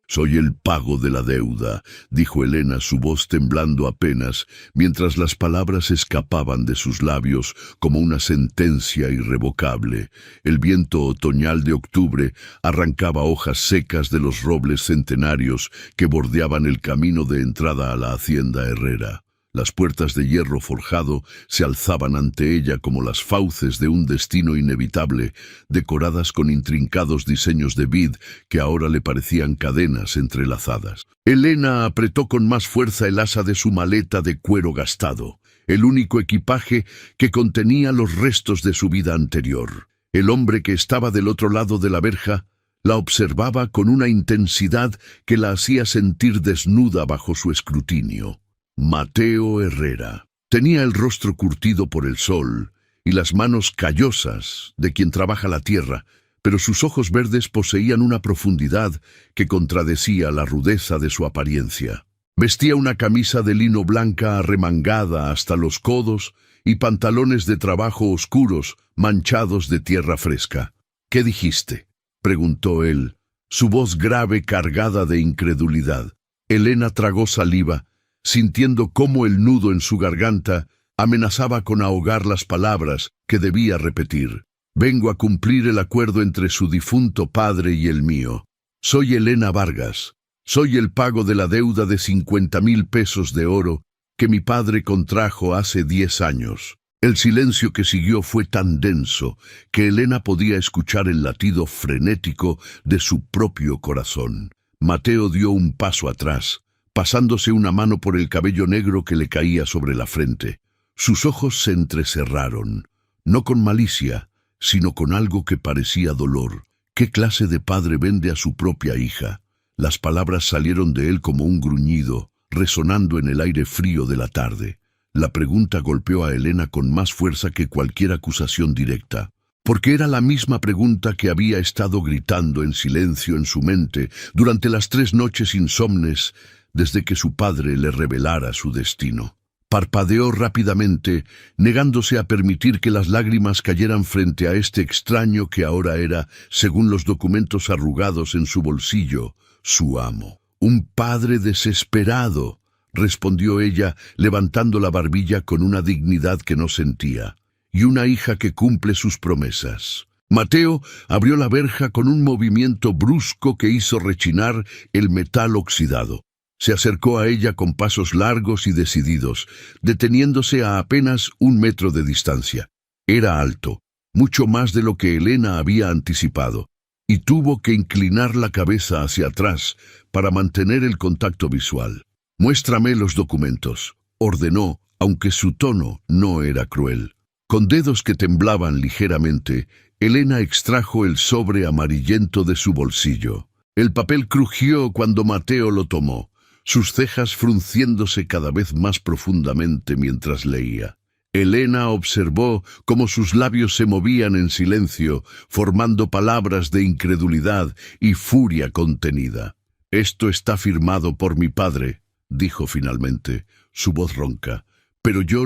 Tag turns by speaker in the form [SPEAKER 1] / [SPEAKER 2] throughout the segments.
[SPEAKER 1] Soy el pago de la deuda, dijo Helena, su voz temblando apenas, mientras las palabras escapaban de sus labios como una sentencia irrevocable. El viento otoñal de octubre arrancaba hojas secas de los robles centenarios que bordeaban el camino de entrada a la hacienda Herrera. Las puertas de hierro forjado se alzaban ante ella como las fauces de un destino inevitable, decoradas con intrincados diseños de vid que ahora le parecían cadenas entrelazadas. Helena apretó con más fuerza el asa de su maleta de cuero gastado, el único equipaje que contenía los restos de su vida anterior. El hombre que estaba del otro lado de la verja la observaba con una intensidad que la hacía sentir desnuda bajo su escrutinio. Mateo Herrera. Tenía el rostro curtido por el sol y las manos callosas de quien trabaja la tierra, pero sus ojos verdes poseían una profundidad que contradecía la rudeza de su apariencia. Vestía una camisa de lino blanca arremangada hasta los codos y pantalones de trabajo oscuros manchados de tierra fresca. «¿Qué dijiste?», preguntó él, su voz grave cargada de incredulidad. Helena tragó saliva, sintiendo cómo el nudo en su garganta amenazaba con ahogar las palabras que debía repetir. «Vengo a cumplir el acuerdo entre su difunto padre y el mío. Soy Helena Vargas. Soy el pago de la deuda de 50,000 pesos de oro que mi padre contrajo hace 10 años». El silencio que siguió fue tan denso que Helena podía escuchar el latido frenético de su propio corazón. Mateo dio un paso atrás, pasándose una mano por el cabello negro que le caía sobre la frente. Sus ojos se entrecerraron, no con malicia, sino con algo que parecía dolor. ¿Qué clase de padre vende a su propia hija? Las palabras salieron de él como un gruñido, resonando en el aire frío de la tarde. La pregunta golpeó a Helena con más fuerza que cualquier acusación directa, porque era la misma pregunta que había estado gritando en silencio en su mente durante las 3 noches insomnes desde que su padre le revelara su destino. Parpadeó rápidamente, negándose a permitir que las lágrimas cayeran frente a este extraño que ahora era, según los documentos arrugados en su bolsillo, su amo. «Un padre desesperado», respondió ella, levantando la barbilla con una dignidad que no sentía, «y una hija que cumple sus promesas». Mateo abrió la verja con un movimiento brusco que hizo rechinar el metal oxidado. Se acercó a ella con pasos largos y decididos, deteniéndose a apenas 1 metro de distancia. Era alto, mucho más de lo que Helena había anticipado, y tuvo que inclinar la cabeza hacia atrás para mantener el contacto visual. «Muéstrame los documentos», ordenó, aunque su tono no era cruel. Con dedos que temblaban ligeramente, Helena extrajo el sobre amarillento de su bolsillo. El papel crujió cuando Mateo lo tomó, sus cejas frunciéndose cada vez más profundamente mientras leía. Helena observó cómo sus labios se movían en silencio, formando palabras de incredulidad y furia contenida. «Esto está firmado por mi padre», dijo finalmente, su voz ronca, «pero yo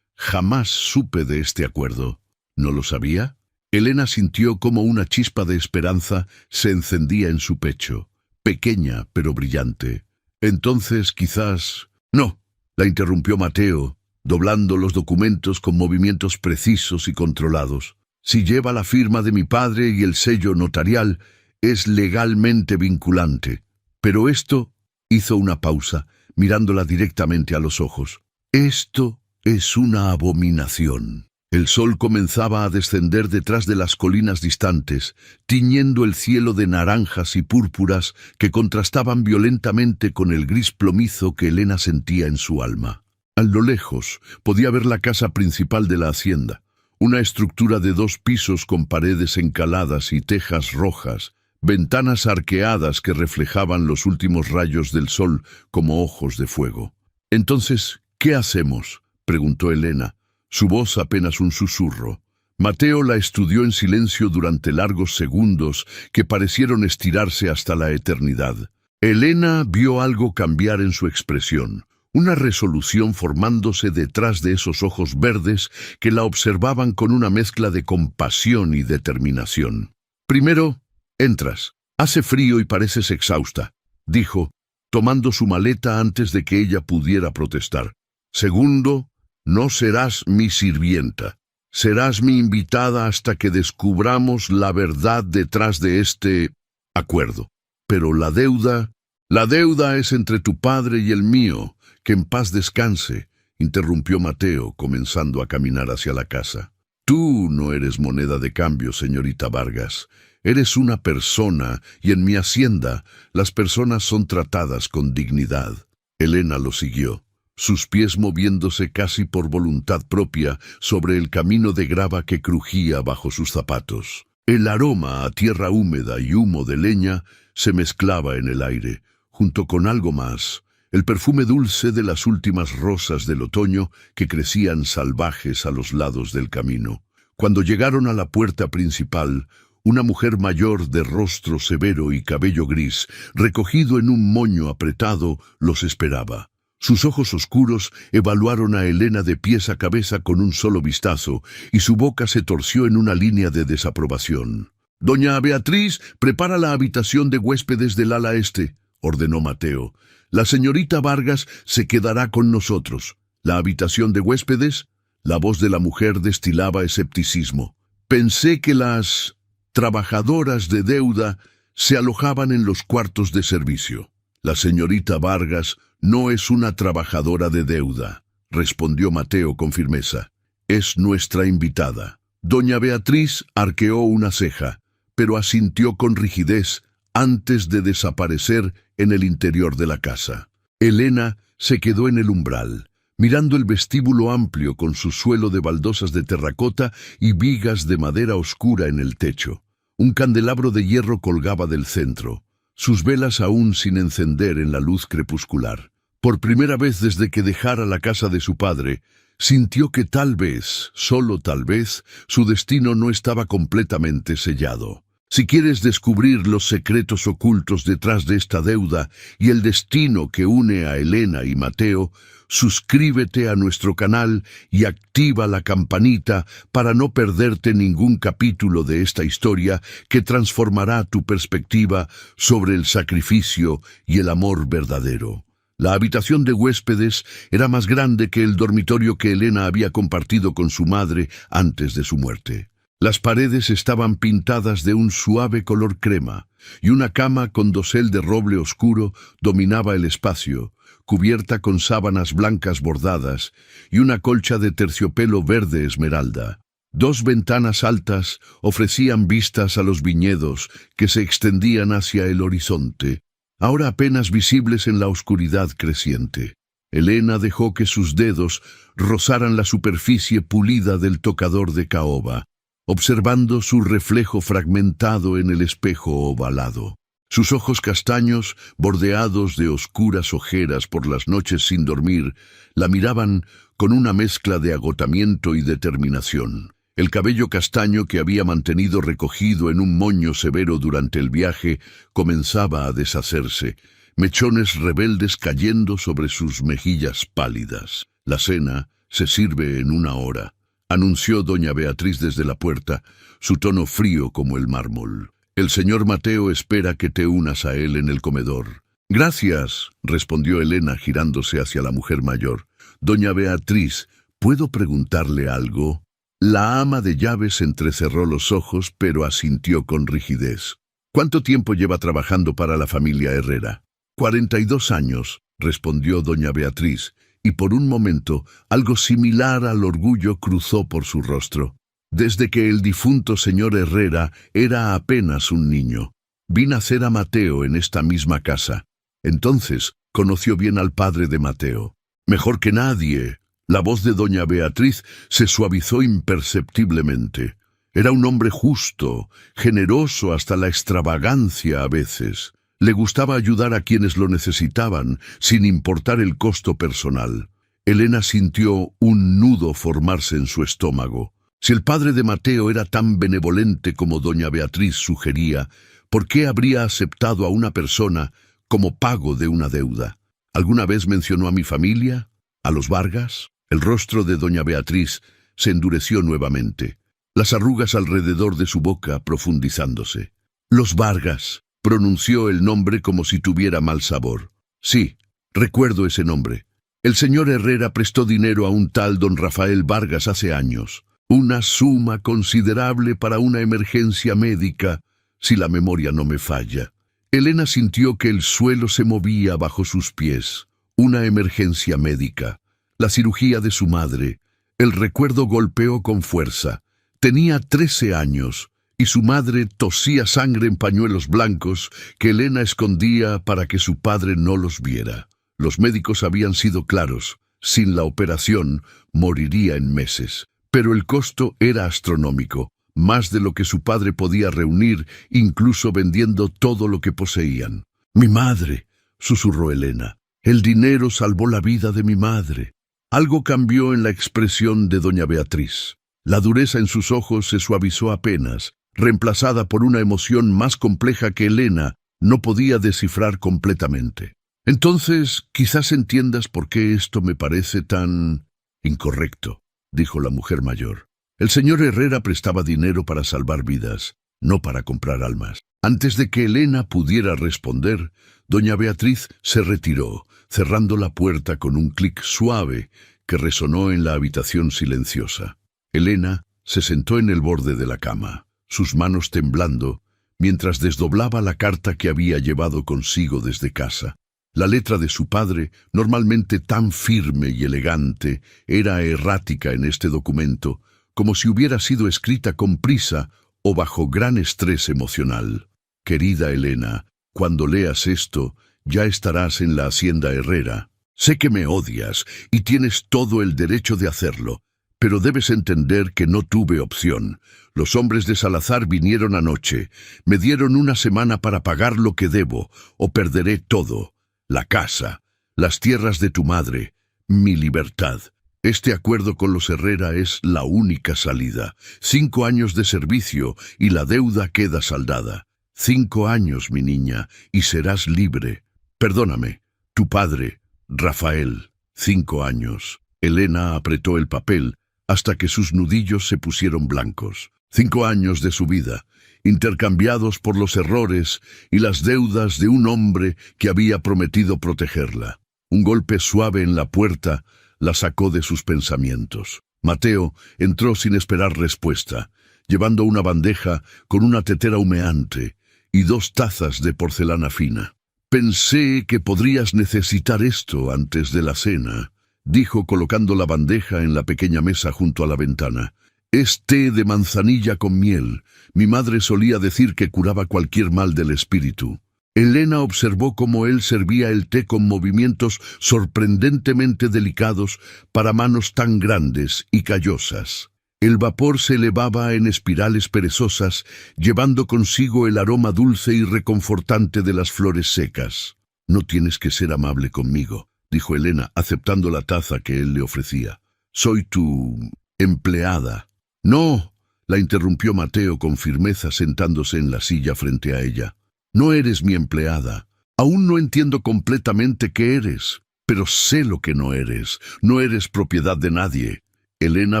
[SPEAKER 1] jamás supe de este acuerdo». «¿No lo sabía?». Helena sintió como una chispa de esperanza se encendía en su pecho, pequeña pero brillante. «Entonces, quizás...». «No», la interrumpió Mateo, doblando los documentos con movimientos precisos y controlados. «Si lleva la firma de mi padre y el sello notarial, es legalmente vinculante. Pero esto...». Hizo una pausa, mirándola directamente a los ojos. «Esto es una abominación». El sol comenzaba a descender detrás de las colinas distantes, tiñendo el cielo de naranjas y púrpuras que contrastaban violentamente con el gris plomizo que Helena sentía en su alma. A lo lejos podía ver la casa principal de la hacienda, una estructura de 2 pisos con paredes encaladas y tejas rojas, ventanas arqueadas que reflejaban los últimos rayos del sol como ojos de fuego. «Entonces, ¿qué hacemos?», preguntó Helena, su voz apenas un susurro. Mateo la estudió en silencio durante largos segundos que parecieron estirarse hasta la eternidad. Helena vio algo cambiar en su expresión, una resolución formándose detrás de esos ojos verdes que la observaban con una mezcla de compasión y determinación. «Primero, entras», Hace frío y pareces exhausta, dijo, tomando su maleta antes de que ella pudiera protestar. Segundo, no serás mi sirvienta. Serás mi invitada hasta que descubramos la verdad detrás de este acuerdo. Pero la deuda es entre tu padre y el mío. Que en paz descanse, interrumpió Mateo, comenzando a caminar hacia la casa. Tú no eres moneda de cambio, señorita Vargas. Eres una persona, y en mi hacienda las personas son tratadas con dignidad. Elena lo siguió, sus pies moviéndose casi por voluntad propia sobre el camino de grava que crujía bajo sus zapatos. El aroma a tierra húmeda y humo de leña se mezclaba en el aire, junto con algo más, el perfume dulce de las últimas rosas del otoño que crecían salvajes a los lados del camino. Cuando llegaron a la puerta principal, una mujer mayor de rostro severo y cabello gris, recogido en un moño apretado, los esperaba. Sus ojos oscuros evaluaron a Elena de pies a cabeza con un solo vistazo, y su boca se torció en una línea de desaprobación. «Doña Beatriz, prepara la habitación de huéspedes del ala este», ordenó Mateo. «La señorita Vargas se quedará con nosotros». «¿La habitación de huéspedes?» La voz de la mujer destilaba escepticismo. «Pensé que las trabajadoras de deuda se alojaban en los cuartos de servicio». «La señorita Vargas no es una trabajadora de deuda», respondió Mateo con firmeza. «Es nuestra invitada». Doña Beatriz arqueó una ceja, pero asintió con rigidez antes de desaparecer en el interior de la casa. Elena se quedó en el umbral, mirando el vestíbulo amplio con su suelo de baldosas de terracota y vigas de madera oscura en el techo. Un candelabro de hierro colgaba del centro, sus velas aún sin encender en la luz crepuscular. Por primera vez desde que dejara la casa de su padre, sintió que tal vez, solo tal vez, su destino no estaba completamente sellado. Si quieres descubrir los secretos ocultos detrás de esta deuda y el destino que une a Elena y Mateo, suscríbete a nuestro canal y activa la campanita para no perderte ningún capítulo de esta historia que transformará tu perspectiva sobre el sacrificio y el amor verdadero. La habitación de huéspedes era más grande que el dormitorio que Elena había compartido con su madre antes de su muerte. Las paredes estaban pintadas de un suave color crema, y una cama con dosel de roble oscuro dominaba el espacio, cubierta con sábanas blancas bordadas y una colcha de terciopelo verde esmeralda. Dos ventanas altas ofrecían vistas a los viñedos que se extendían hacia el horizonte, ahora apenas visibles en la oscuridad creciente. Elena dejó que sus dedos rozaran la superficie pulida del tocador de caoba, observando su reflejo fragmentado en el espejo ovalado. Sus ojos castaños, bordeados de oscuras ojeras por las noches sin dormir, la miraban con una mezcla de agotamiento y determinación. El cabello castaño que había mantenido recogido en un moño severo durante el viaje comenzaba a deshacerse, mechones rebeldes cayendo sobre sus mejillas pálidas. «La cena se sirve en 1 hora», anunció doña Beatriz desde la puerta, su tono frío como el mármol. «El señor Mateo espera que te unas a él en el comedor». «Gracias», respondió Elena girándose hacia la mujer mayor. «Doña Beatriz, ¿puedo preguntarle algo?» La ama de llaves entrecerró los ojos, pero asintió con rigidez. «¿Cuánto tiempo lleva trabajando para la familia Herrera?» 42 años, respondió doña Beatriz, y por un momento algo similar al orgullo cruzó por su rostro. «Desde que el difunto señor Herrera era apenas un niño. Vi nacer a Mateo en esta misma casa. Entonces conoció bien al padre de Mateo». «Mejor que nadie». La voz de doña Beatriz se suavizó imperceptiblemente. Era un hombre justo, generoso hasta la extravagancia a veces. Le gustaba ayudar a quienes lo necesitaban, sin importar el costo personal. Elena sintió un nudo formarse en su estómago. Si el padre de Mateo era tan benevolente como doña Beatriz sugería, ¿por qué habría aceptado a una persona como pago de una deuda? ¿Alguna vez mencionó a mi familia? ¿A los Vargas? El rostro de doña Beatriz se endureció nuevamente, las arrugas alrededor de su boca profundizándose. «Los Vargas», Pronunció el nombre como si tuviera mal sabor. Sí, recuerdo ese nombre. El señor Herrera prestó dinero a un tal don Rafael Vargas hace años. Una suma considerable para una emergencia médica, si la memoria no me falla. Elena sintió que el suelo se movía bajo sus pies. Una emergencia médica. La cirugía de su madre. El recuerdo golpeó con fuerza. Tenía 13 años y su madre tosía sangre en pañuelos blancos que Elena escondía para que su padre no los viera. Los médicos habían sido claros. Sin la operación, moriría en meses. Pero el costo era astronómico, más de lo que su padre podía reunir, incluso vendiendo todo lo que poseían. «Mi madre», susurró Elena. «El dinero salvó la vida de mi madre». Algo cambió en la expresión de doña Beatriz. La dureza en sus ojos se suavizó apenas, reemplazada por una emoción más compleja que Elena no podía descifrar completamente. «Entonces, quizás entiendas por qué esto me parece tan incorrecto», dijo la mujer mayor. «El señor Herrera prestaba dinero para salvar vidas, no para comprar almas». Antes de que Elena pudiera responder, doña Beatriz se retiró, cerrando la puerta con un clic suave que resonó en la habitación silenciosa. Elena se sentó en el borde de la cama, sus manos temblando, mientras desdoblaba la carta que había llevado consigo desde casa. La letra de su padre, normalmente tan firme y elegante, era errática en este documento, como si hubiera sido escrita con prisa o bajo gran estrés emocional. «Querida Elena, cuando leas esto, ya estarás en la hacienda Herrera. Sé que me odias y tienes todo el derecho de hacerlo, pero debes entender que no tuve opción. Los hombres de Salazar vinieron anoche, me dieron una semana para pagar lo que debo, o perderé todo. La casa, las tierras de tu madre, mi libertad. Este acuerdo con los Herrera es la única salida. 5 años de servicio y la deuda queda saldada. 5 años, mi niña, y serás libre. Perdóname, tu padre, Rafael. 5 años». Elena apretó el papel hasta que sus nudillos se pusieron blancos. 5 años de su vida, intercambiados por los errores y las deudas de un hombre que había prometido protegerla. Un golpe suave en la puerta la sacó de sus pensamientos. Mateo entró sin esperar respuesta, llevando una bandeja con una tetera humeante y 2 tazas de porcelana fina. «Pensé que podrías necesitar esto antes de la cena», dijo colocando la bandeja en la pequeña mesa junto a la ventana. «Es té de manzanilla con miel. Mi madre solía decir que curaba cualquier mal del espíritu». Elena observó cómo él servía el té con movimientos sorprendentemente delicados para manos tan grandes y callosas. El vapor se elevaba en espirales perezosas, llevando consigo el aroma dulce y reconfortante de las flores secas. «No tienes que ser amable conmigo», dijo Elena, aceptando la taza que él le ofrecía. «Soy tu empleada». «No», la interrumpió Mateo con firmeza sentándose en la silla frente a ella. «No eres mi empleada. Aún no entiendo completamente qué eres, pero sé lo que no eres. No eres propiedad de nadie». Elena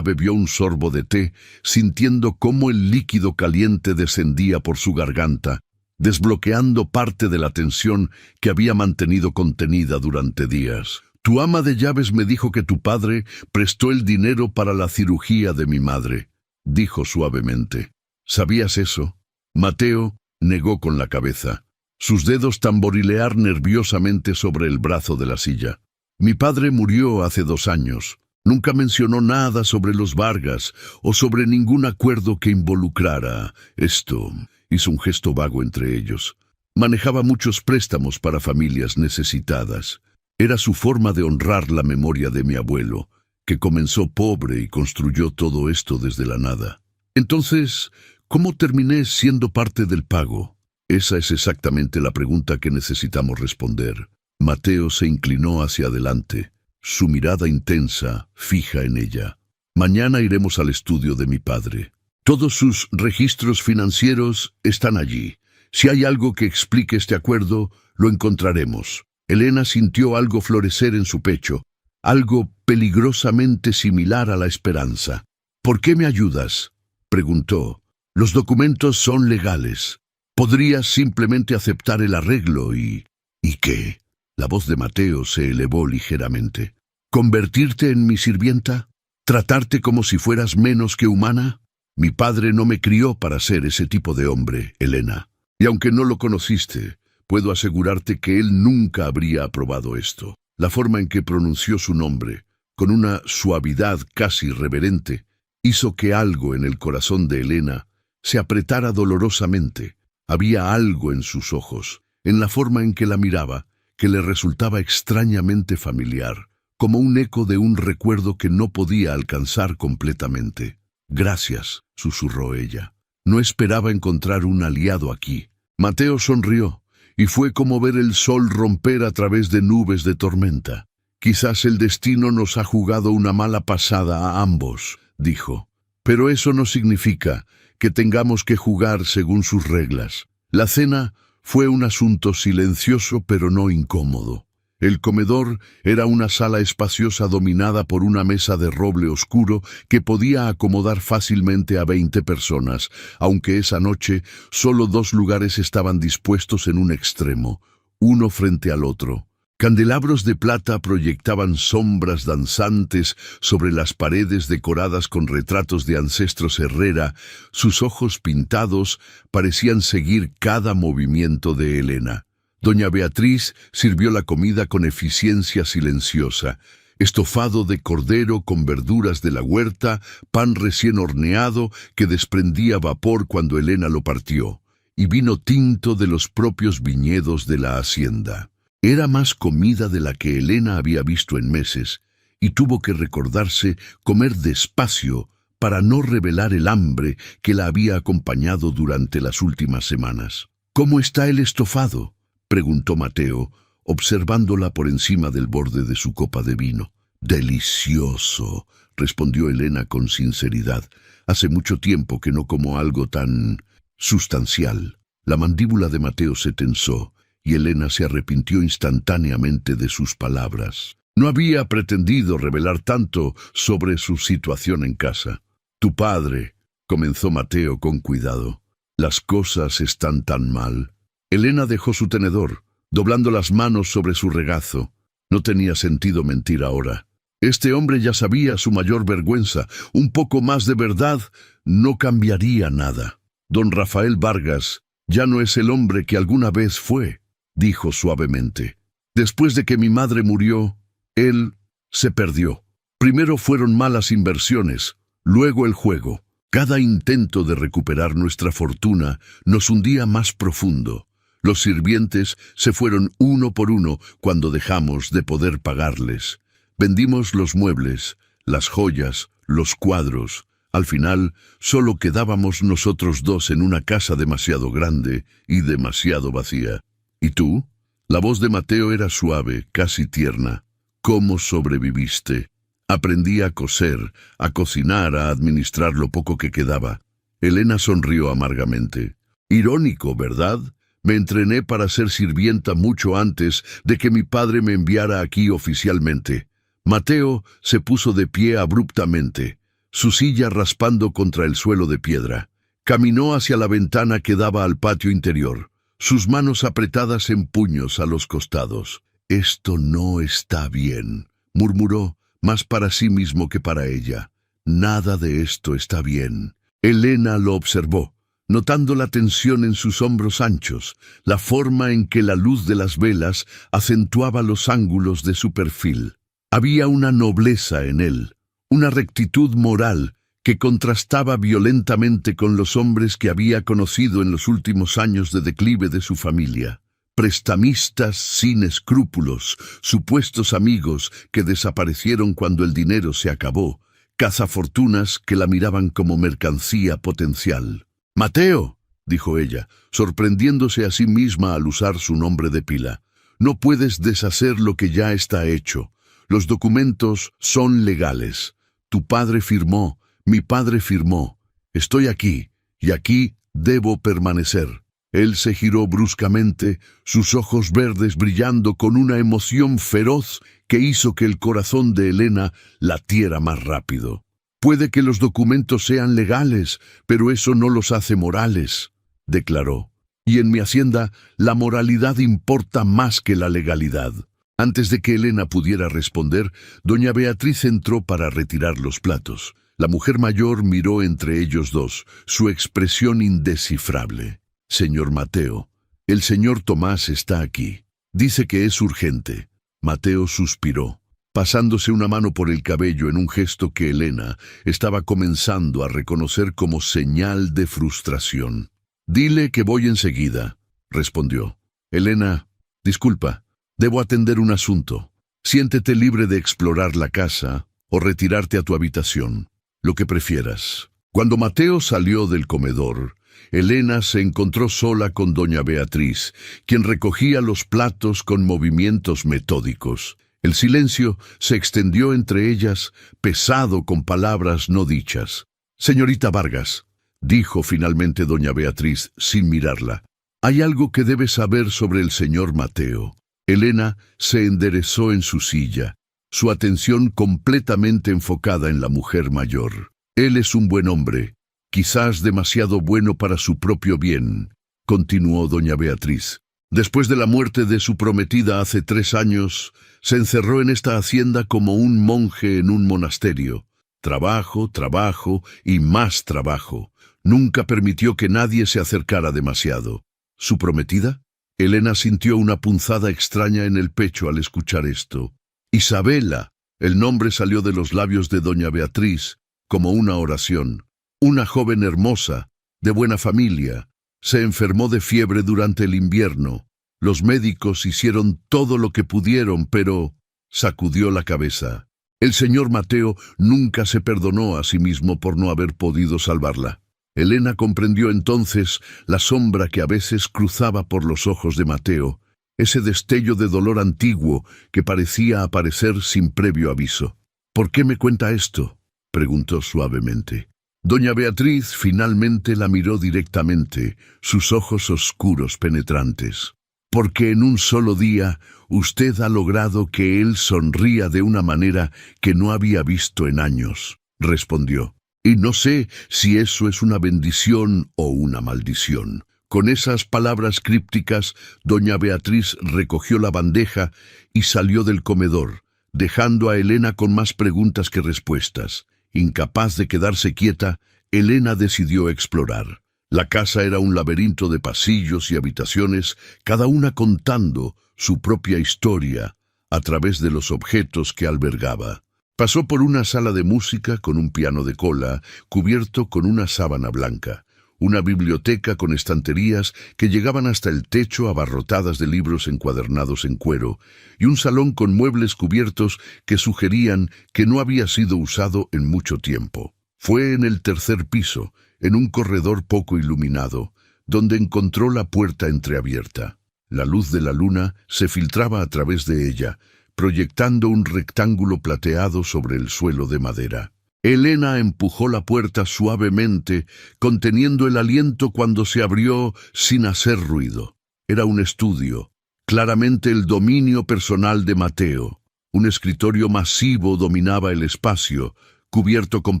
[SPEAKER 1] bebió un sorbo de té, sintiendo cómo el líquido caliente descendía por su garganta, desbloqueando parte de la tensión que había mantenido contenida durante días. «Tu ama de llaves me dijo que tu padre prestó el dinero para la cirugía de mi madre», dijo suavemente. «¿Sabías eso?» Mateo negó con la cabeza, sus dedos tamborilear nerviosamente sobre el brazo de la silla. «Mi padre murió hace 2 años. Nunca mencionó nada sobre los Vargas o sobre ningún acuerdo que involucrara esto». Hizo un gesto vago entre ellos. Manejaba muchos préstamos para familias necesitadas. Era su forma de honrar la memoria de mi abuelo, que comenzó pobre y construyó todo esto desde la nada. Entonces, ¿cómo terminé siendo parte del pago? Esa es exactamente la pregunta que necesitamos responder. Mateo se inclinó hacia adelante, su mirada intensa, fija en ella. «Mañana iremos al estudio de mi padre. Todos sus registros financieros están allí. Si hay algo que explique este acuerdo, lo encontraremos». Elena sintió algo florecer en su pecho, algo peligrosamente similar a la esperanza. «¿Por qué me ayudas?», preguntó. «Los documentos son legales». Podrías simplemente aceptar el arreglo y... ¿Y qué? La voz de Mateo se elevó ligeramente. ¿Convertirte en mi sirvienta? ¿Tratarte como si fueras menos que humana? Mi padre no me crió para ser ese tipo de hombre, Elena. Y aunque no lo conociste, puedo asegurarte que él nunca habría aprobado esto. La forma en que pronunció su nombre, con una suavidad casi reverente, hizo que algo en el corazón de Elena se apretara dolorosamente. Había algo en sus ojos, en la forma en que la miraba, que le resultaba extrañamente familiar, como un eco de un recuerdo que no podía alcanzar completamente. «Gracias», susurró ella. «No esperaba encontrar un aliado aquí». Mateo sonrió, y fue como ver el sol romper a través de nubes de tormenta. «Quizás el destino nos ha jugado una mala pasada a ambos», dijo. «Pero eso no significa que tengamos que jugar según sus reglas». La cena fue un asunto silencioso pero no incómodo. El comedor era una sala espaciosa dominada por una mesa de roble oscuro que podía acomodar fácilmente a 20 personas, aunque esa noche solo 2 lugares estaban dispuestos en un extremo, uno frente al otro. Candelabros de plata proyectaban sombras danzantes sobre las paredes decoradas con retratos de ancestros Herrera. Sus ojos pintados parecían seguir cada movimiento de Elena. Doña Beatriz sirvió la comida con eficiencia silenciosa. Estofado de cordero con verduras de la huerta, pan recién horneado que desprendía vapor cuando Elena lo partió, y vino tinto de los propios viñedos de la hacienda. Era más comida de la que Elena había visto en meses, y tuvo que recordarse comer despacio para no revelar el hambre que la había acompañado durante las últimas semanas. «¿Cómo está el estofado?», preguntó Mateo, observándola por encima del borde de su copa de vino. «Delicioso», respondió Elena con sinceridad. «Hace mucho tiempo que no como algo tan sustancial». La mandíbula de Mateo se tensó, y Elena se arrepintió instantáneamente de sus palabras. No había pretendido revelar tanto sobre su situación en casa. «Tu padre», comenzó Mateo con cuidado. «Las cosas están tan mal». Elena dejó su tenedor, doblando las manos sobre su regazo. No tenía sentido mentir ahora. Este hombre ya sabía su mayor vergüenza. Un poco más de verdad no cambiaría nada. «Don Rafael Vargas ya no es el hombre que alguna vez fue», dijo suavemente. «Después de que mi madre murió, él se perdió. Primero fueron malas inversiones, luego el juego. Cada intento de recuperar nuestra fortuna nos hundía más profundo. Los sirvientes se fueron uno por uno cuando dejamos de poder pagarles. Vendimos los muebles, las joyas, los cuadros. Al final, solo quedábamos nosotros 2 en una casa demasiado grande y demasiado vacía. ¿Y tú?». La voz de Mateo era suave, casi tierna. «¿Cómo sobreviviste?». «Aprendí a coser, a cocinar, a administrar lo poco que quedaba». Elena sonrió amargamente. «Irónico, ¿verdad? Me entrené para ser sirvienta mucho antes de que mi padre me enviara aquí oficialmente». Mateo se puso de pie abruptamente, su silla raspando contra el suelo de piedra. Caminó hacia la ventana que daba al patio interior, sus manos apretadas en puños a los costados. «Esto no está bien», murmuró, más para sí mismo que para ella. «Nada de esto está bien». Elena lo observó, notando la tensión en sus hombros anchos, la forma en que la luz de las velas acentuaba los ángulos de su perfil. Había una nobleza en él, una rectitud moral que contrastaba violentamente con los hombres que había conocido en los últimos años de declive de su familia. Prestamistas sin escrúpulos, supuestos amigos que desaparecieron cuando el dinero se acabó, cazafortunas que la miraban como mercancía potencial. «Mateo», dijo ella, sorprendiéndose a sí misma al usar su nombre de pila, «no puedes deshacer lo que ya está hecho. Los documentos son legales. Tu padre firmó, mi padre firmó. Estoy aquí, y aquí debo permanecer». Él se giró bruscamente, sus ojos verdes brillando con una emoción feroz que hizo que el corazón de Elena latiera más rápido. «Puede que los documentos sean legales, pero eso no los hace morales», declaró. Y en mi hacienda, la moralidad importa más que la legalidad. Antes de que Elena pudiera responder, doña Beatriz entró para retirar los platos. La mujer mayor miró entre ellos dos, su expresión indescifrable. Señor Mateo, el señor Tomás está aquí. Dice que es urgente. Mateo suspiró, pasándose una mano por el cabello en un gesto que Elena estaba comenzando a reconocer como señal de frustración. Dile que voy enseguida, respondió. Elena, disculpa, debo atender un asunto. Siéntete libre de explorar la casa o retirarte a tu habitación, lo que prefieras. Cuando Mateo salió del comedor, Elena se encontró sola con doña Beatriz, quien recogía los platos con movimientos metódicos. El silencio se extendió entre ellas, pesado con palabras no dichas. Señorita Vargas, dijo finalmente doña Beatriz sin mirarla, hay algo que debe saber sobre el señor Mateo. Elena se enderezó en su silla, su atención completamente enfocada en la mujer mayor. Él es un buen hombre, quizás demasiado bueno para su propio bien, continuó doña Beatriz. Después de la muerte de su prometida hace 3 años, se encerró en esta hacienda como un monje en un monasterio. Trabajo, trabajo y más trabajo. Nunca permitió que nadie se acercara demasiado. ¿Su prometida? Elena sintió una punzada extraña en el pecho al escuchar esto. Isabela, el nombre salió de los labios de doña Beatriz como una oración. Una joven hermosa, de buena familia, se enfermó de fiebre durante el invierno. Los médicos hicieron todo lo que pudieron, pero sacudió la cabeza. El señor Mateo nunca se perdonó a sí mismo por no haber podido salvarla. Elena comprendió entonces la sombra que a veces cruzaba por los ojos de Mateo, ese destello de dolor antiguo que parecía aparecer sin previo aviso. ¿Por qué me cuenta esto?, preguntó suavemente. Doña Beatriz finalmente la miró directamente, sus ojos oscuros penetrantes. Porque en un solo día usted ha logrado que él sonría de una manera que no había visto en años, respondió. Y no sé si eso es una bendición o una maldición. Con esas palabras crípticas, doña Beatriz recogió la bandeja y salió del comedor, dejando a Elena con más preguntas que respuestas. Incapaz de quedarse quieta, Elena decidió explorar. La casa era un laberinto de pasillos y habitaciones, cada una contando su propia historia a través de los objetos que albergaba. Pasó por una sala de música con un piano de cola cubierto con una sábana blanca, una biblioteca con estanterías que llegaban hasta el techo abarrotadas de libros encuadernados en cuero, y un salón con muebles cubiertos que sugerían que no había sido usado en mucho tiempo. Fue en el 3er piso, en un corredor poco iluminado, donde encontró la puerta entreabierta. La luz de la luna se filtraba a través de ella, proyectando un rectángulo plateado sobre el suelo de madera. Elena empujó la puerta suavemente, conteniendo el aliento cuando se abrió sin hacer ruido. Era un estudio, claramente el dominio personal de Mateo. Un escritorio masivo dominaba el espacio, cubierto con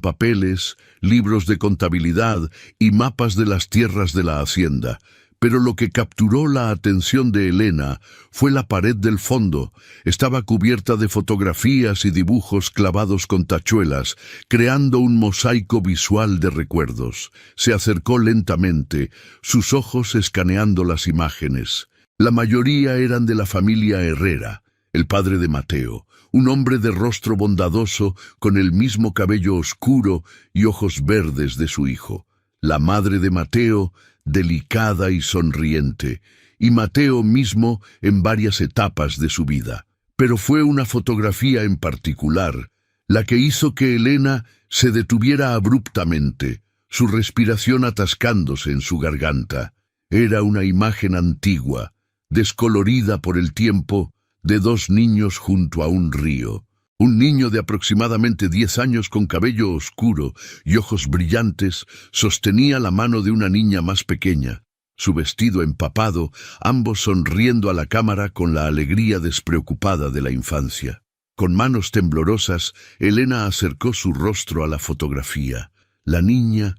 [SPEAKER 1] papeles, libros de contabilidad y mapas de las tierras de la hacienda. Pero lo que capturó la atención de Elena fue la pared del fondo. Estaba cubierta de fotografías y dibujos clavados con tachuelas, creando un mosaico visual de recuerdos. Se acercó lentamente, sus ojos escaneando las imágenes. La mayoría eran de la familia Herrera, el padre de Mateo, un hombre de rostro bondadoso con el mismo cabello oscuro y ojos verdes de su hijo. La madre de Mateo, delicada y sonriente, y Mateo mismo en varias etapas de su vida. Pero fue una fotografía en particular la que hizo que Elena se detuviera abruptamente, su respiración atascándose en su garganta. Era una imagen antigua, descolorida por el tiempo, de 2 niños junto a un río. Un niño de aproximadamente 10 años con cabello oscuro y ojos brillantes sostenía la mano de una niña más pequeña, su vestido empapado, ambos sonriendo a la cámara con la alegría despreocupada de la infancia. Con manos temblorosas, Elena acercó su rostro a la fotografía. La niña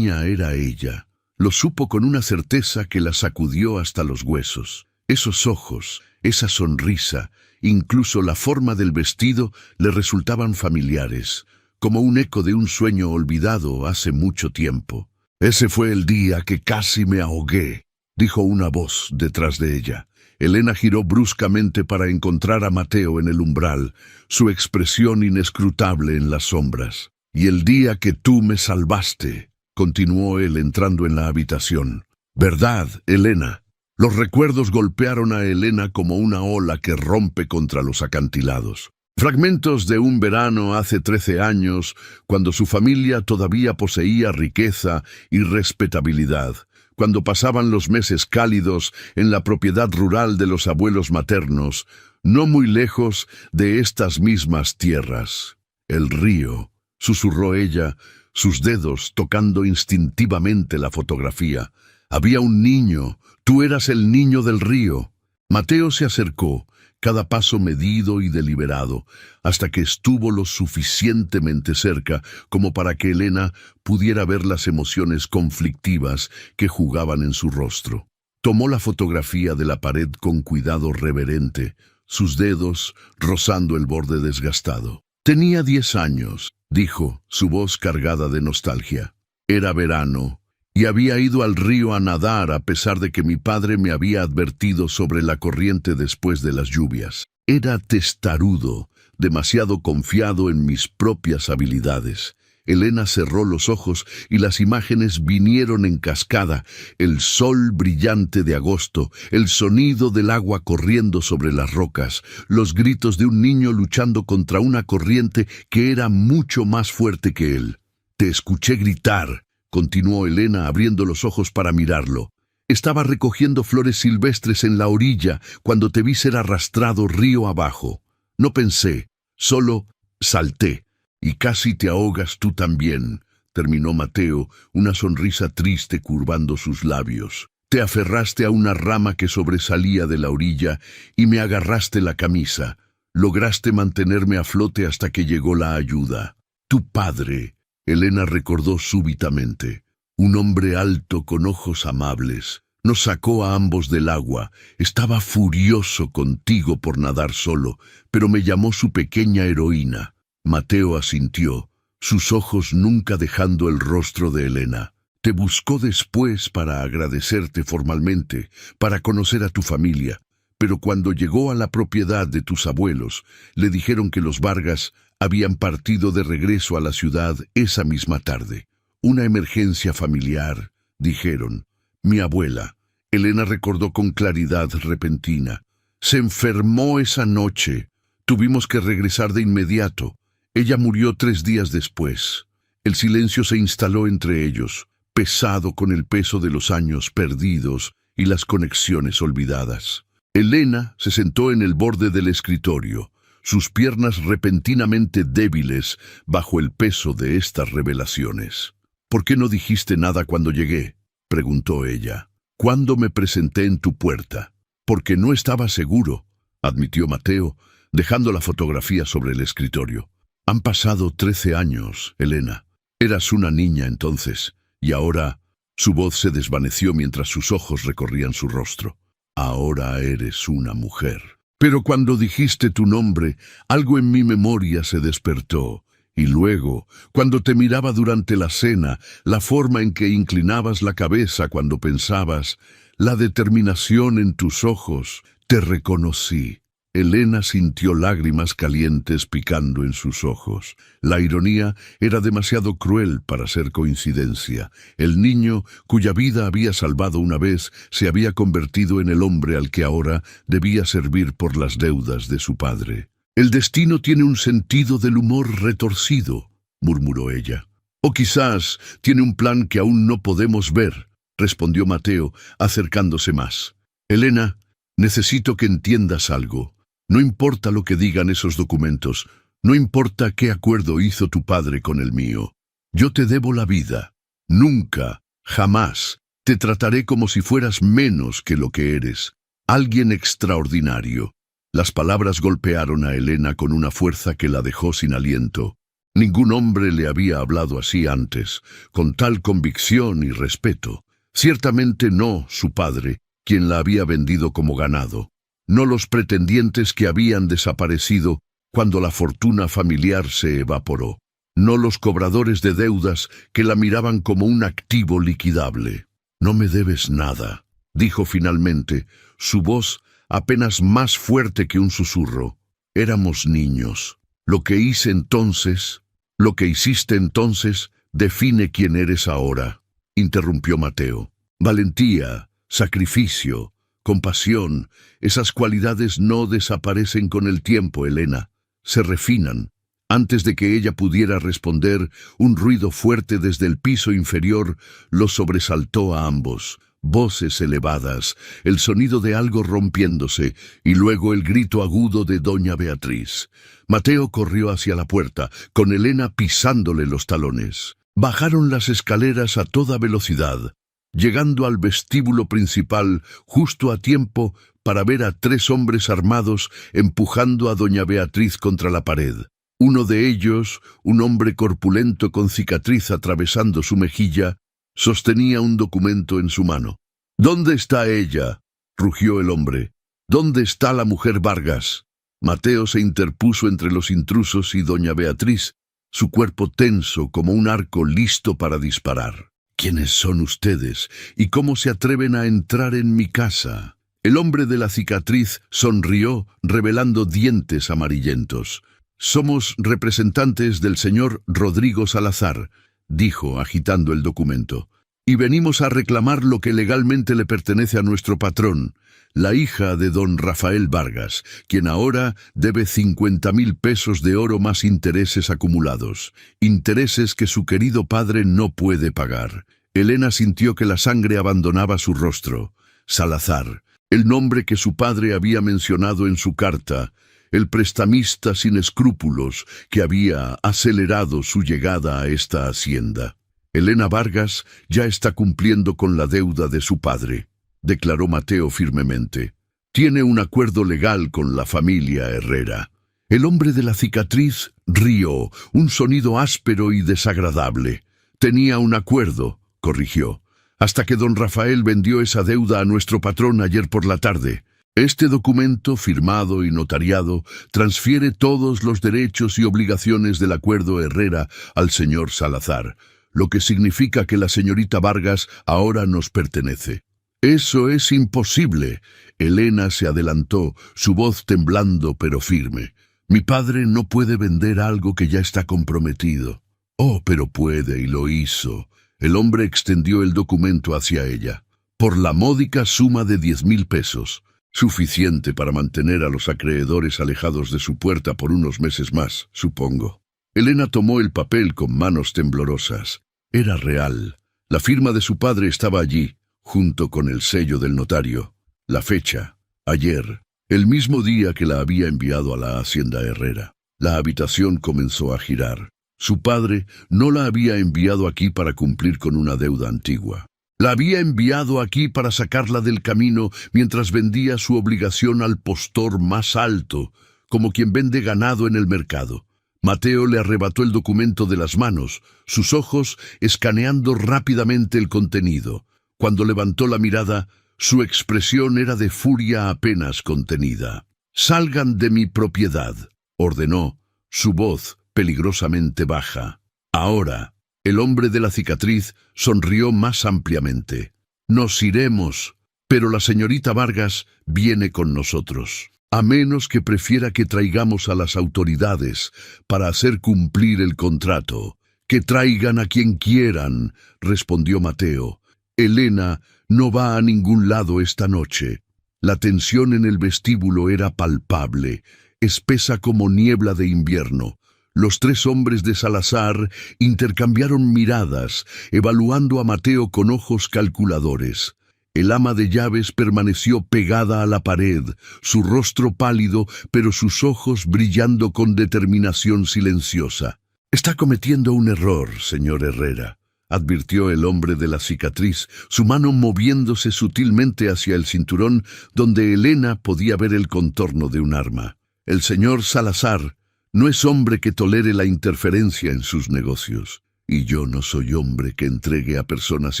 [SPEAKER 1] era ella. Lo supo con una certeza que la sacudió hasta los huesos. Esos ojos, esa sonrisa, incluso la forma del vestido le resultaban familiares, como un eco de un sueño olvidado hace mucho tiempo. «Ese fue el día que casi me ahogué», dijo una voz detrás de ella. Elena giró bruscamente para encontrar a Mateo en el umbral, su expresión inescrutable en las sombras. «Y el día que tú me salvaste», continuó él entrando en la habitación. «¿Verdad, Elena?» Los recuerdos golpearon a Elena como una ola que rompe contra los acantilados. Fragmentos de un verano hace 13 años, cuando su familia todavía poseía riqueza y respetabilidad, cuando pasaban los meses cálidos en la propiedad rural de los abuelos maternos, no muy lejos de estas mismas tierras. «El río», susurró ella, sus dedos tocando instintivamente la fotografía. «Había un niño, tú eras el niño del río». Mateo se acercó, cada paso medido y deliberado, hasta que estuvo lo suficientemente cerca como para que Elena pudiera ver las emociones conflictivas que jugaban en su rostro. Tomó la fotografía de la pared con cuidado reverente, sus dedos rozando el borde desgastado. «Tenía 10 años», dijo, su voz cargada de nostalgia. «Era verano, y había ido al río a nadar a pesar de que mi padre me había advertido sobre la corriente después de las lluvias. Era testarudo, demasiado confiado en mis propias habilidades». Elena cerró los ojos y las imágenes vinieron en cascada: el sol brillante de agosto, el sonido del agua corriendo sobre las rocas, los gritos de un niño luchando contra una corriente que era mucho más fuerte que él. «Te escuché gritar», continuó Elena abriendo los ojos para mirarlo. «Estaba recogiendo flores silvestres en la orilla cuando te vi ser arrastrado río abajo. No pensé, solo salté. Y casi te ahogas tú también», terminó Mateo, una sonrisa triste curvando sus labios. «Te aferraste a una rama que sobresalía de la orilla y me agarraste la camisa. Lograste mantenerme a flote hasta que llegó la ayuda. Tu padre», Elena recordó súbitamente, «un hombre alto con ojos amables, nos sacó a ambos del agua. Estaba furioso contigo por nadar solo, pero me llamó su pequeña heroína». Mateo asintió, sus ojos nunca dejando el rostro de Elena. «Te buscó después para agradecerte formalmente, para conocer a tu familia, pero cuando llegó a la propiedad de tus abuelos, le dijeron que los Vargas habían partido de regreso a la ciudad esa misma tarde. Una emergencia familiar, dijeron. Mi abuela», Elena recordó con claridad repentina, «se enfermó esa noche. Tuvimos que regresar de inmediato. Ella murió 3 días después». El silencio se instaló entre ellos, pesado con el peso de los años perdidos y las conexiones olvidadas. Elena se sentó en el borde del escritorio, sus piernas repentinamente débiles bajo el peso de estas revelaciones. «¿Por qué no dijiste nada cuando llegué?», preguntó ella. «¿Cuándo me presenté en tu puerta?» «Porque no estaba seguro», admitió Mateo, dejando la fotografía sobre el escritorio. «Han pasado 13 años, Elena. Eras una niña entonces, y ahora...» Su voz se desvaneció mientras sus ojos recorrían su rostro. «Ahora eres una mujer». «Pero cuando dijiste tu nombre, algo en mi memoria se despertó. Y luego, cuando te miraba durante la cena, la forma en que inclinabas la cabeza cuando pensabas, la determinación en tus ojos, te reconocí». Elena sintió lágrimas calientes picando en sus ojos. La ironía era demasiado cruel para ser coincidencia. El niño, cuya vida había salvado una vez, se había convertido en el hombre al que ahora debía servir por las deudas de su padre. «El destino tiene un sentido del humor retorcido», murmuró ella. «O quizás tiene un plan que aún no podemos ver», respondió Mateo, acercándose más. «Elena, necesito que entiendas algo. No importa lo que digan esos documentos, no importa qué acuerdo hizo tu padre con el mío. Yo te debo la vida. Nunca, jamás, te trataré como si fueras menos que lo que eres. Alguien extraordinario». Las palabras golpearon a Elena con una fuerza que la dejó sin aliento. Ningún hombre le había hablado así antes, con tal convicción y respeto. Ciertamente no su padre, quien la había vendido como ganado. No los pretendientes que habían desaparecido cuando la fortuna familiar se evaporó. No los cobradores de deudas que la miraban como un activo liquidable. «No me debes nada», dijo finalmente, su voz apenas más fuerte que un susurro. «Éramos niños. Lo que hice entonces, lo que hiciste entonces, define quién eres ahora», interrumpió Mateo. «Valentía, sacrificio, compasión, esas cualidades no desaparecen con el tiempo, Elena. Se refinan». Antes de que ella pudiera responder, un ruido fuerte desde el piso inferior los sobresaltó a ambos. Voces elevadas, el sonido de algo rompiéndose, y luego el grito agudo de doña Beatriz. Mateo corrió hacia la puerta, con Elena pisándole los talones. Bajaron las escaleras a toda velocidad, llegando al vestíbulo principal justo a tiempo para ver a 3 hombres armados empujando a doña Beatriz contra la pared. Uno de ellos, un hombre corpulento con cicatriz atravesando su mejilla, sostenía un documento en su mano. «¿Dónde está ella?», rugió el hombre. «¿Dónde está la mujer Vargas?». Mateo se interpuso entre los intrusos y doña Beatriz, su cuerpo tenso como un arco listo para disparar. «¿Quiénes son ustedes? ¿Y cómo se atreven a entrar en mi casa?». El hombre de la cicatriz sonrió, revelando dientes amarillentos. «Somos representantes del señor Rodrigo Salazar», dijo, agitando el documento, «y venimos a reclamar lo que legalmente le pertenece a nuestro patrón, la hija de don Rafael Vargas, quien ahora debe 50.000 pesos de oro más intereses acumulados, intereses que su querido padre no puede pagar». Elena sintió que la sangre abandonaba su rostro. Salazar, el nombre que su padre había mencionado en su carta, el prestamista sin escrúpulos que había acelerado su llegada a esta hacienda. «Elena Vargas ya está cumpliendo con la deuda de su padre», declaró Mateo firmemente. «Tiene un acuerdo legal con la familia Herrera». El hombre de la cicatriz rió, un sonido áspero y desagradable. «Tenía un acuerdo», corrigió, «hasta que don Rafael vendió esa deuda a nuestro patrón ayer por la tarde. Este documento, firmado y notariado, transfiere todos los derechos y obligaciones del acuerdo Herrera al señor Salazar, lo que significa que la señorita Vargas ahora nos pertenece». «Eso es imposible». Elena se adelantó, su voz temblando pero firme. «Mi padre no puede vender algo que ya está comprometido». «Oh, pero puede, y lo hizo». El hombre extendió el documento hacia ella. «Por la módica suma de 10.000 pesos. Suficiente para mantener a los acreedores alejados de su puerta por unos meses más, supongo». Elena tomó el papel con manos temblorosas. Era real. La firma de su padre estaba allí, junto con el sello del notario. La fecha, ayer, el mismo día que la había enviado a la hacienda Herrera. La habitación comenzó a girar. Su padre no la había enviado aquí para cumplir con una deuda antigua. La había enviado aquí para sacarla del camino mientras vendía su obligación al postor más alto, como quien vende ganado en el mercado. Mateo le arrebató el documento de las manos, sus ojos escaneando rápidamente el contenido. Cuando levantó la mirada, su expresión era de furia apenas contenida. «Salgan de mi propiedad», ordenó, su voz peligrosamente baja. Ahora, el hombre de la cicatriz sonrió más ampliamente. «Nos iremos, pero la señorita Vargas viene con nosotros. A menos que prefiera que traigamos a las autoridades para hacer cumplir el contrato». «Que traigan a quien quieran», respondió Mateo. «Elena no va a ningún lado esta noche». La tensión en el vestíbulo era palpable, espesa como niebla de invierno. Los 3 hombres de Salazar intercambiaron miradas, evaluando a Mateo con ojos calculadores. El ama de llaves permaneció pegada a la pared, su rostro pálido, pero sus ojos brillando con determinación silenciosa. «Está cometiendo un error, señor Herrera», advirtió el hombre de la cicatriz, su mano moviéndose sutilmente hacia el cinturón donde Elena podía ver el contorno de un arma. «El señor Salazar no es hombre que tolere la interferencia en sus negocios. Y yo no soy hombre que entregue a personas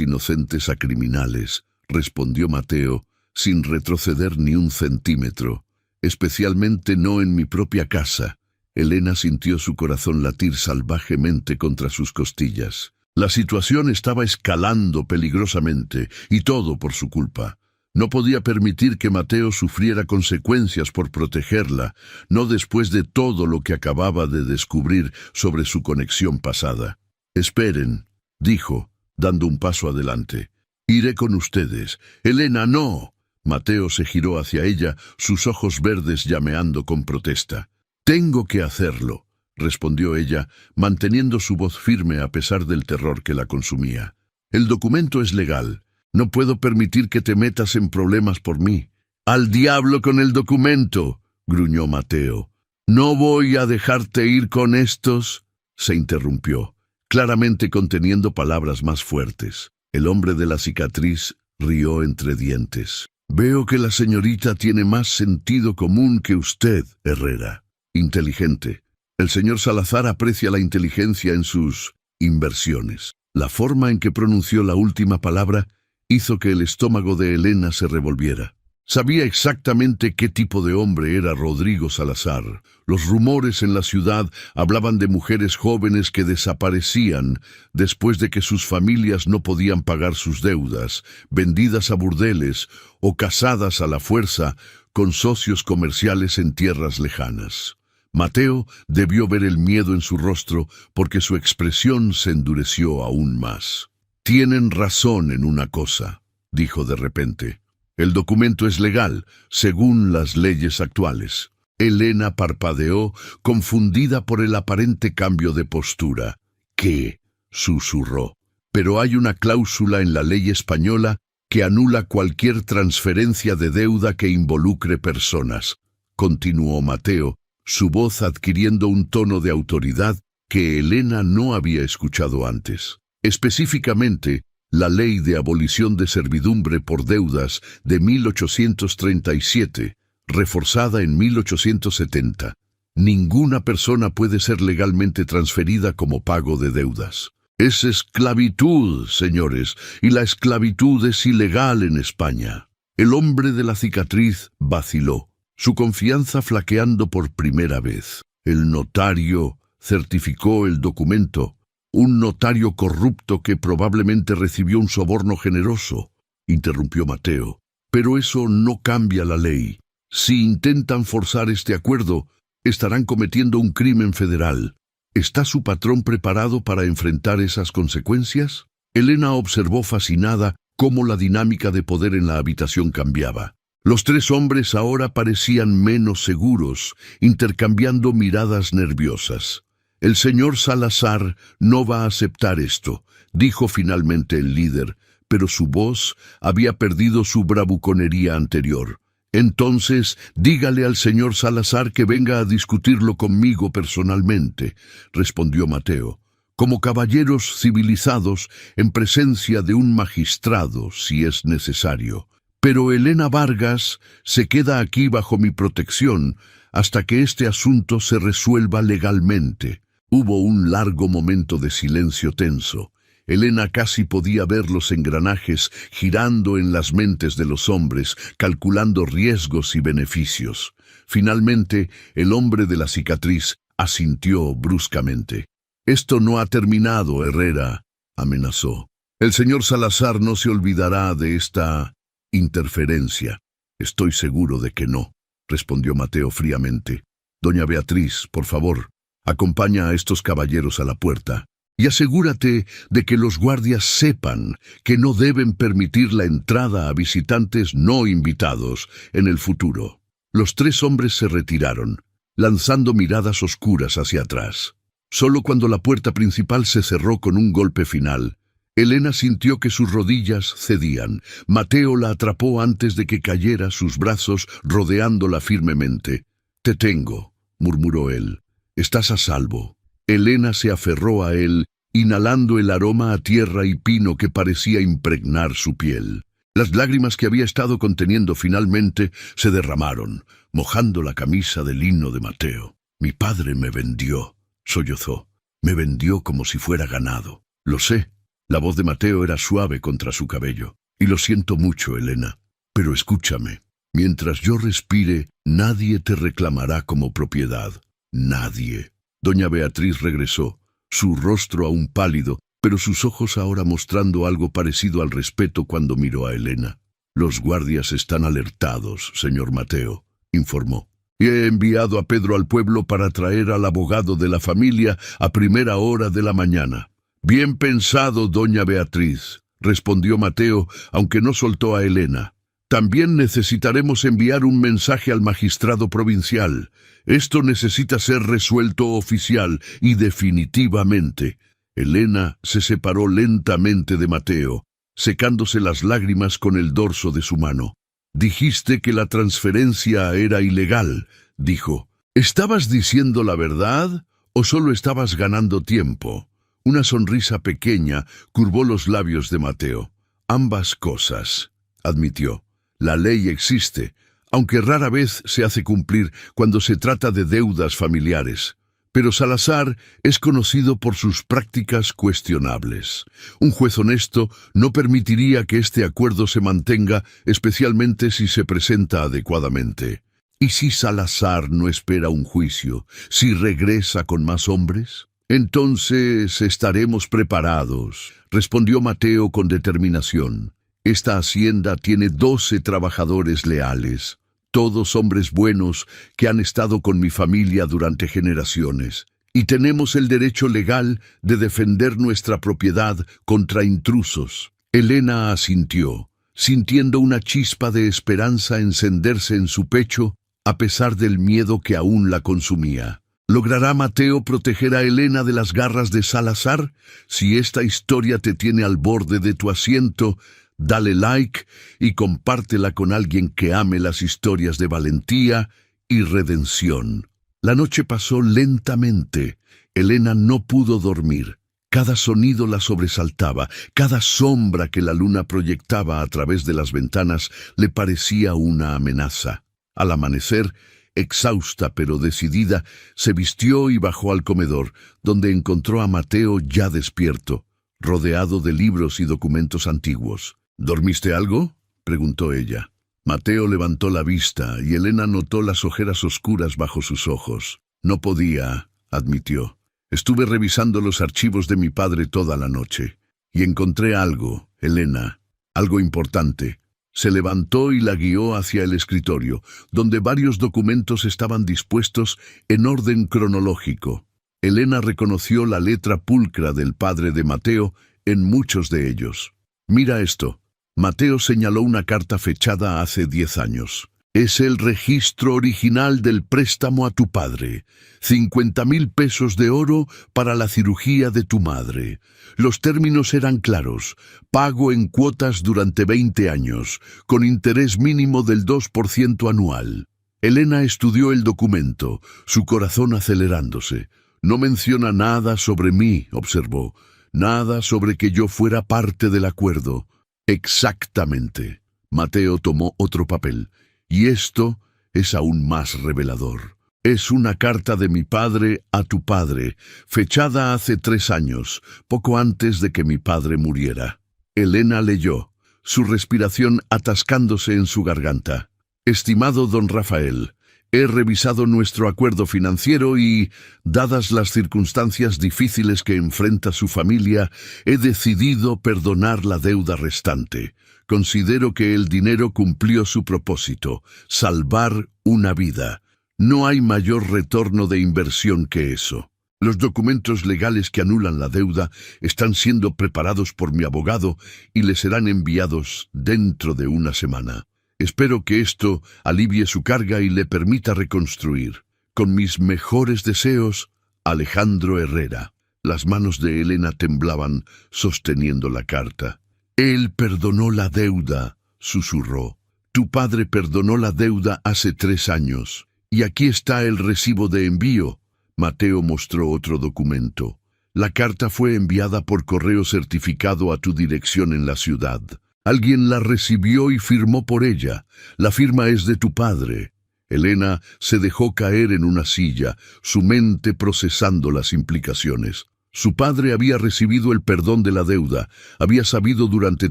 [SPEAKER 1] inocentes a criminales, respondió Mateo, sin retroceder ni un centímetro, especialmente no en mi propia casa. Elena sintió su corazón latir salvajemente contra sus costillas. La situación estaba escalando peligrosamente, y todo por su culpa. No podía permitir que Mateo sufriera consecuencias por protegerla, no después de todo lo que acababa de descubrir sobre su conexión pasada. «Esperen», dijo, dando un paso adelante. «Iré con ustedes». «Elena, no». Mateo se giró hacia ella, sus ojos verdes llameando con protesta. «Tengo que hacerlo», respondió ella, manteniendo su voz firme a pesar del terror que la consumía. «El documento es legal. No puedo permitir que te metas en problemas por mí». «¡Al diablo con el documento!», gruñó Mateo. «¿No voy a dejarte ir con estos?», se interrumpió, claramente conteniendo palabras más fuertes. El hombre de la cicatriz rió entre dientes. «Veo que la señorita tiene más sentido común que usted, Herrera. Inteligente. El señor Salazar aprecia la inteligencia en sus inversiones». La forma en que pronunció la última palabra hizo que el estómago de Elena se revolviera. Sabía exactamente qué tipo de hombre era Rodrigo Salazar. Los rumores en la ciudad hablaban de mujeres jóvenes que desaparecían después de que sus familias no podían pagar sus deudas, vendidas a burdeles o casadas a la fuerza con socios comerciales en tierras lejanas. Mateo debió ver el miedo en su rostro porque su expresión se endureció aún más. «Tienen razón en una cosa», dijo de repente. «El documento es legal, según las leyes actuales». Elena parpadeó, confundida por el aparente cambio de postura. «¿Qué?», susurró. «Pero hay una cláusula en la ley española que anula cualquier transferencia de deuda que involucre personas», continuó Mateo, su voz adquiriendo un tono de autoridad que Elena no había escuchado antes. Específicamente, la Ley de Abolición de Servidumbre por Deudas de 1837, reforzada en 1870. Ninguna persona puede ser legalmente transferida como pago de deudas. Es esclavitud, señores, y la esclavitud es ilegal en España. El hombre de la cicatriz vaciló, su confianza flaqueando por primera vez. El notario certificó el documento. «Un notario corrupto que probablemente recibió un soborno generoso», interrumpió Mateo. «Pero eso no cambia la ley. Si intentan forzar este acuerdo, estarán cometiendo un crimen federal. ¿Está su patrón preparado para enfrentar esas consecuencias?» Elena observó fascinada cómo la dinámica de poder en la habitación cambiaba. Los tres hombres ahora parecían menos seguros, intercambiando miradas nerviosas. «El señor Salazar no va a aceptar esto», dijo finalmente el líder, pero su voz había perdido su bravuconería anterior. «Entonces, dígale al señor Salazar que venga a discutirlo conmigo personalmente», respondió Mateo, «como caballeros civilizados en presencia de un magistrado, si es necesario. Pero Elena Vargas se queda aquí bajo mi protección hasta que este asunto se resuelva legalmente». Hubo un largo momento de silencio tenso. Elena casi podía ver los engranajes girando en las mentes de los hombres, calculando riesgos y beneficios. Finalmente, el hombre de la cicatriz asintió bruscamente. «Esto no ha terminado, Herrera», amenazó. «El señor Salazar no se olvidará de esta interferencia». «Estoy seguro de que no», respondió Mateo fríamente. «Doña Beatriz, por favor, acompaña a estos caballeros a la puerta y asegúrate de que los guardias sepan que no deben permitir la entrada a visitantes no invitados en el futuro». Los tres hombres se retiraron, lanzando miradas oscuras hacia atrás. Solo cuando la puerta principal se cerró con un golpe final, Elena sintió que sus rodillas cedían. Mateo la atrapó antes de que cayera, sus brazos rodeándola firmemente. «Te tengo», murmuró él. «Estás a salvo». Elena se aferró a él, inhalando el aroma a tierra y pino que parecía impregnar su piel. Las lágrimas que había estado conteniendo finalmente se derramaron, mojando la camisa de lino de Mateo. «Mi padre me vendió», sollozó. Me vendió como si fuera ganado. Lo sé. La voz de Mateo era suave contra su cabello. Y lo siento mucho, Elena. Pero escúchame. Mientras yo respire, nadie te reclamará como propiedad. Nadie. Doña Beatriz regresó, su rostro aún pálido, pero sus ojos ahora mostrando algo parecido al respeto cuando miró a Elena. Los guardias están alertados, señor Mateo, informó. Y he enviado a Pedro al pueblo para traer al abogado de la familia a primera hora de la mañana. Bien pensado, doña Beatriz, respondió Mateo, aunque no soltó a Elena. También necesitaremos enviar un mensaje al magistrado provincial. Esto necesita ser resuelto oficial y definitivamente. Elena se separó lentamente de Mateo, secándose las lágrimas con el dorso de su mano. Dijiste que la transferencia era ilegal, dijo. ¿Estabas diciendo la verdad o solo estabas ganando tiempo? Una sonrisa pequeña curvó los labios de Mateo. Ambas cosas, admitió. La ley existe, aunque rara vez se hace cumplir cuando se trata de deudas familiares. Pero Salazar es conocido por sus prácticas cuestionables. Un juez honesto no permitiría que este acuerdo se mantenga, especialmente si se presenta adecuadamente. ¿Y si Salazar no espera un juicio? ¿Si regresa con más hombres? Entonces estaremos preparados, respondió Mateo con determinación. Esta hacienda tiene 12 trabajadores leales. Todos hombres buenos que han estado con mi familia durante generaciones, y tenemos el derecho legal de defender nuestra propiedad contra intrusos. Elena asintió, sintiendo una chispa de esperanza encenderse en su pecho, a pesar del miedo que aún la consumía. ¿Logrará Mateo proteger a Elena de las garras de Salazar? Si esta historia te tiene al borde de tu asiento, dale like y compártela con alguien que ame las historias de valentía y redención. La noche pasó lentamente. Elena no pudo dormir. Cada sonido la sobresaltaba, cada sombra que la luna proyectaba a través de las ventanas le parecía una amenaza. Al amanecer, exhausta pero decidida, se vistió y bajó al comedor, donde encontró a Mateo ya despierto, rodeado de libros y documentos antiguos. ¿Dormiste algo?, preguntó ella. Mateo levantó la vista y Elena notó las ojeras oscuras bajo sus ojos. No podía, admitió. Estuve revisando los archivos de mi padre toda la noche. Y encontré algo, Elena, algo importante. Se levantó y la guió hacia el escritorio, donde varios documentos estaban dispuestos en orden cronológico. Elena reconoció la letra pulcra del padre de Mateo en muchos de ellos. Mira esto. Mateo señaló una carta fechada hace 10 años. Es el registro original del préstamo a tu padre. 50,000 pesos de oro para la cirugía de tu madre. Los términos eran claros. Pago en cuotas durante 20 años, con interés mínimo del 2% anual. Elena estudió el documento, su corazón acelerándose. No menciona nada sobre mí, observó. Nada sobre que yo fuera parte del acuerdo. Exactamente. Mateo tomó otro papel. Y esto es aún más revelador. Es una carta de mi padre a tu padre, fechada hace 3 años, poco antes de que mi padre muriera. Elena leyó, su respiración atascándose en su garganta. Estimado don Rafael, he revisado nuestro acuerdo financiero y, dadas las circunstancias difíciles que enfrenta su familia, he decidido perdonar la deuda restante. Considero que el dinero cumplió su propósito, salvar una vida. No hay mayor retorno de inversión que eso. Los documentos legales que anulan la deuda están siendo preparados por mi abogado y le serán enviados dentro de una semana. Espero que esto alivie su carga y le permita reconstruir. Con mis mejores deseos, Alejandro Herrera. Las manos de Elena temblaban sosteniendo la carta. Él perdonó la deuda, susurró. Tu padre perdonó la deuda hace 3 años. Y aquí está el recibo de envío. Mateo mostró otro documento. La carta fue enviada por correo certificado a tu dirección en la ciudad. Alguien la recibió y firmó por ella. La firma es de tu padre. Elena se dejó caer en una silla, su mente procesando las implicaciones. Su padre había recibido el perdón de la deuda, había sabido durante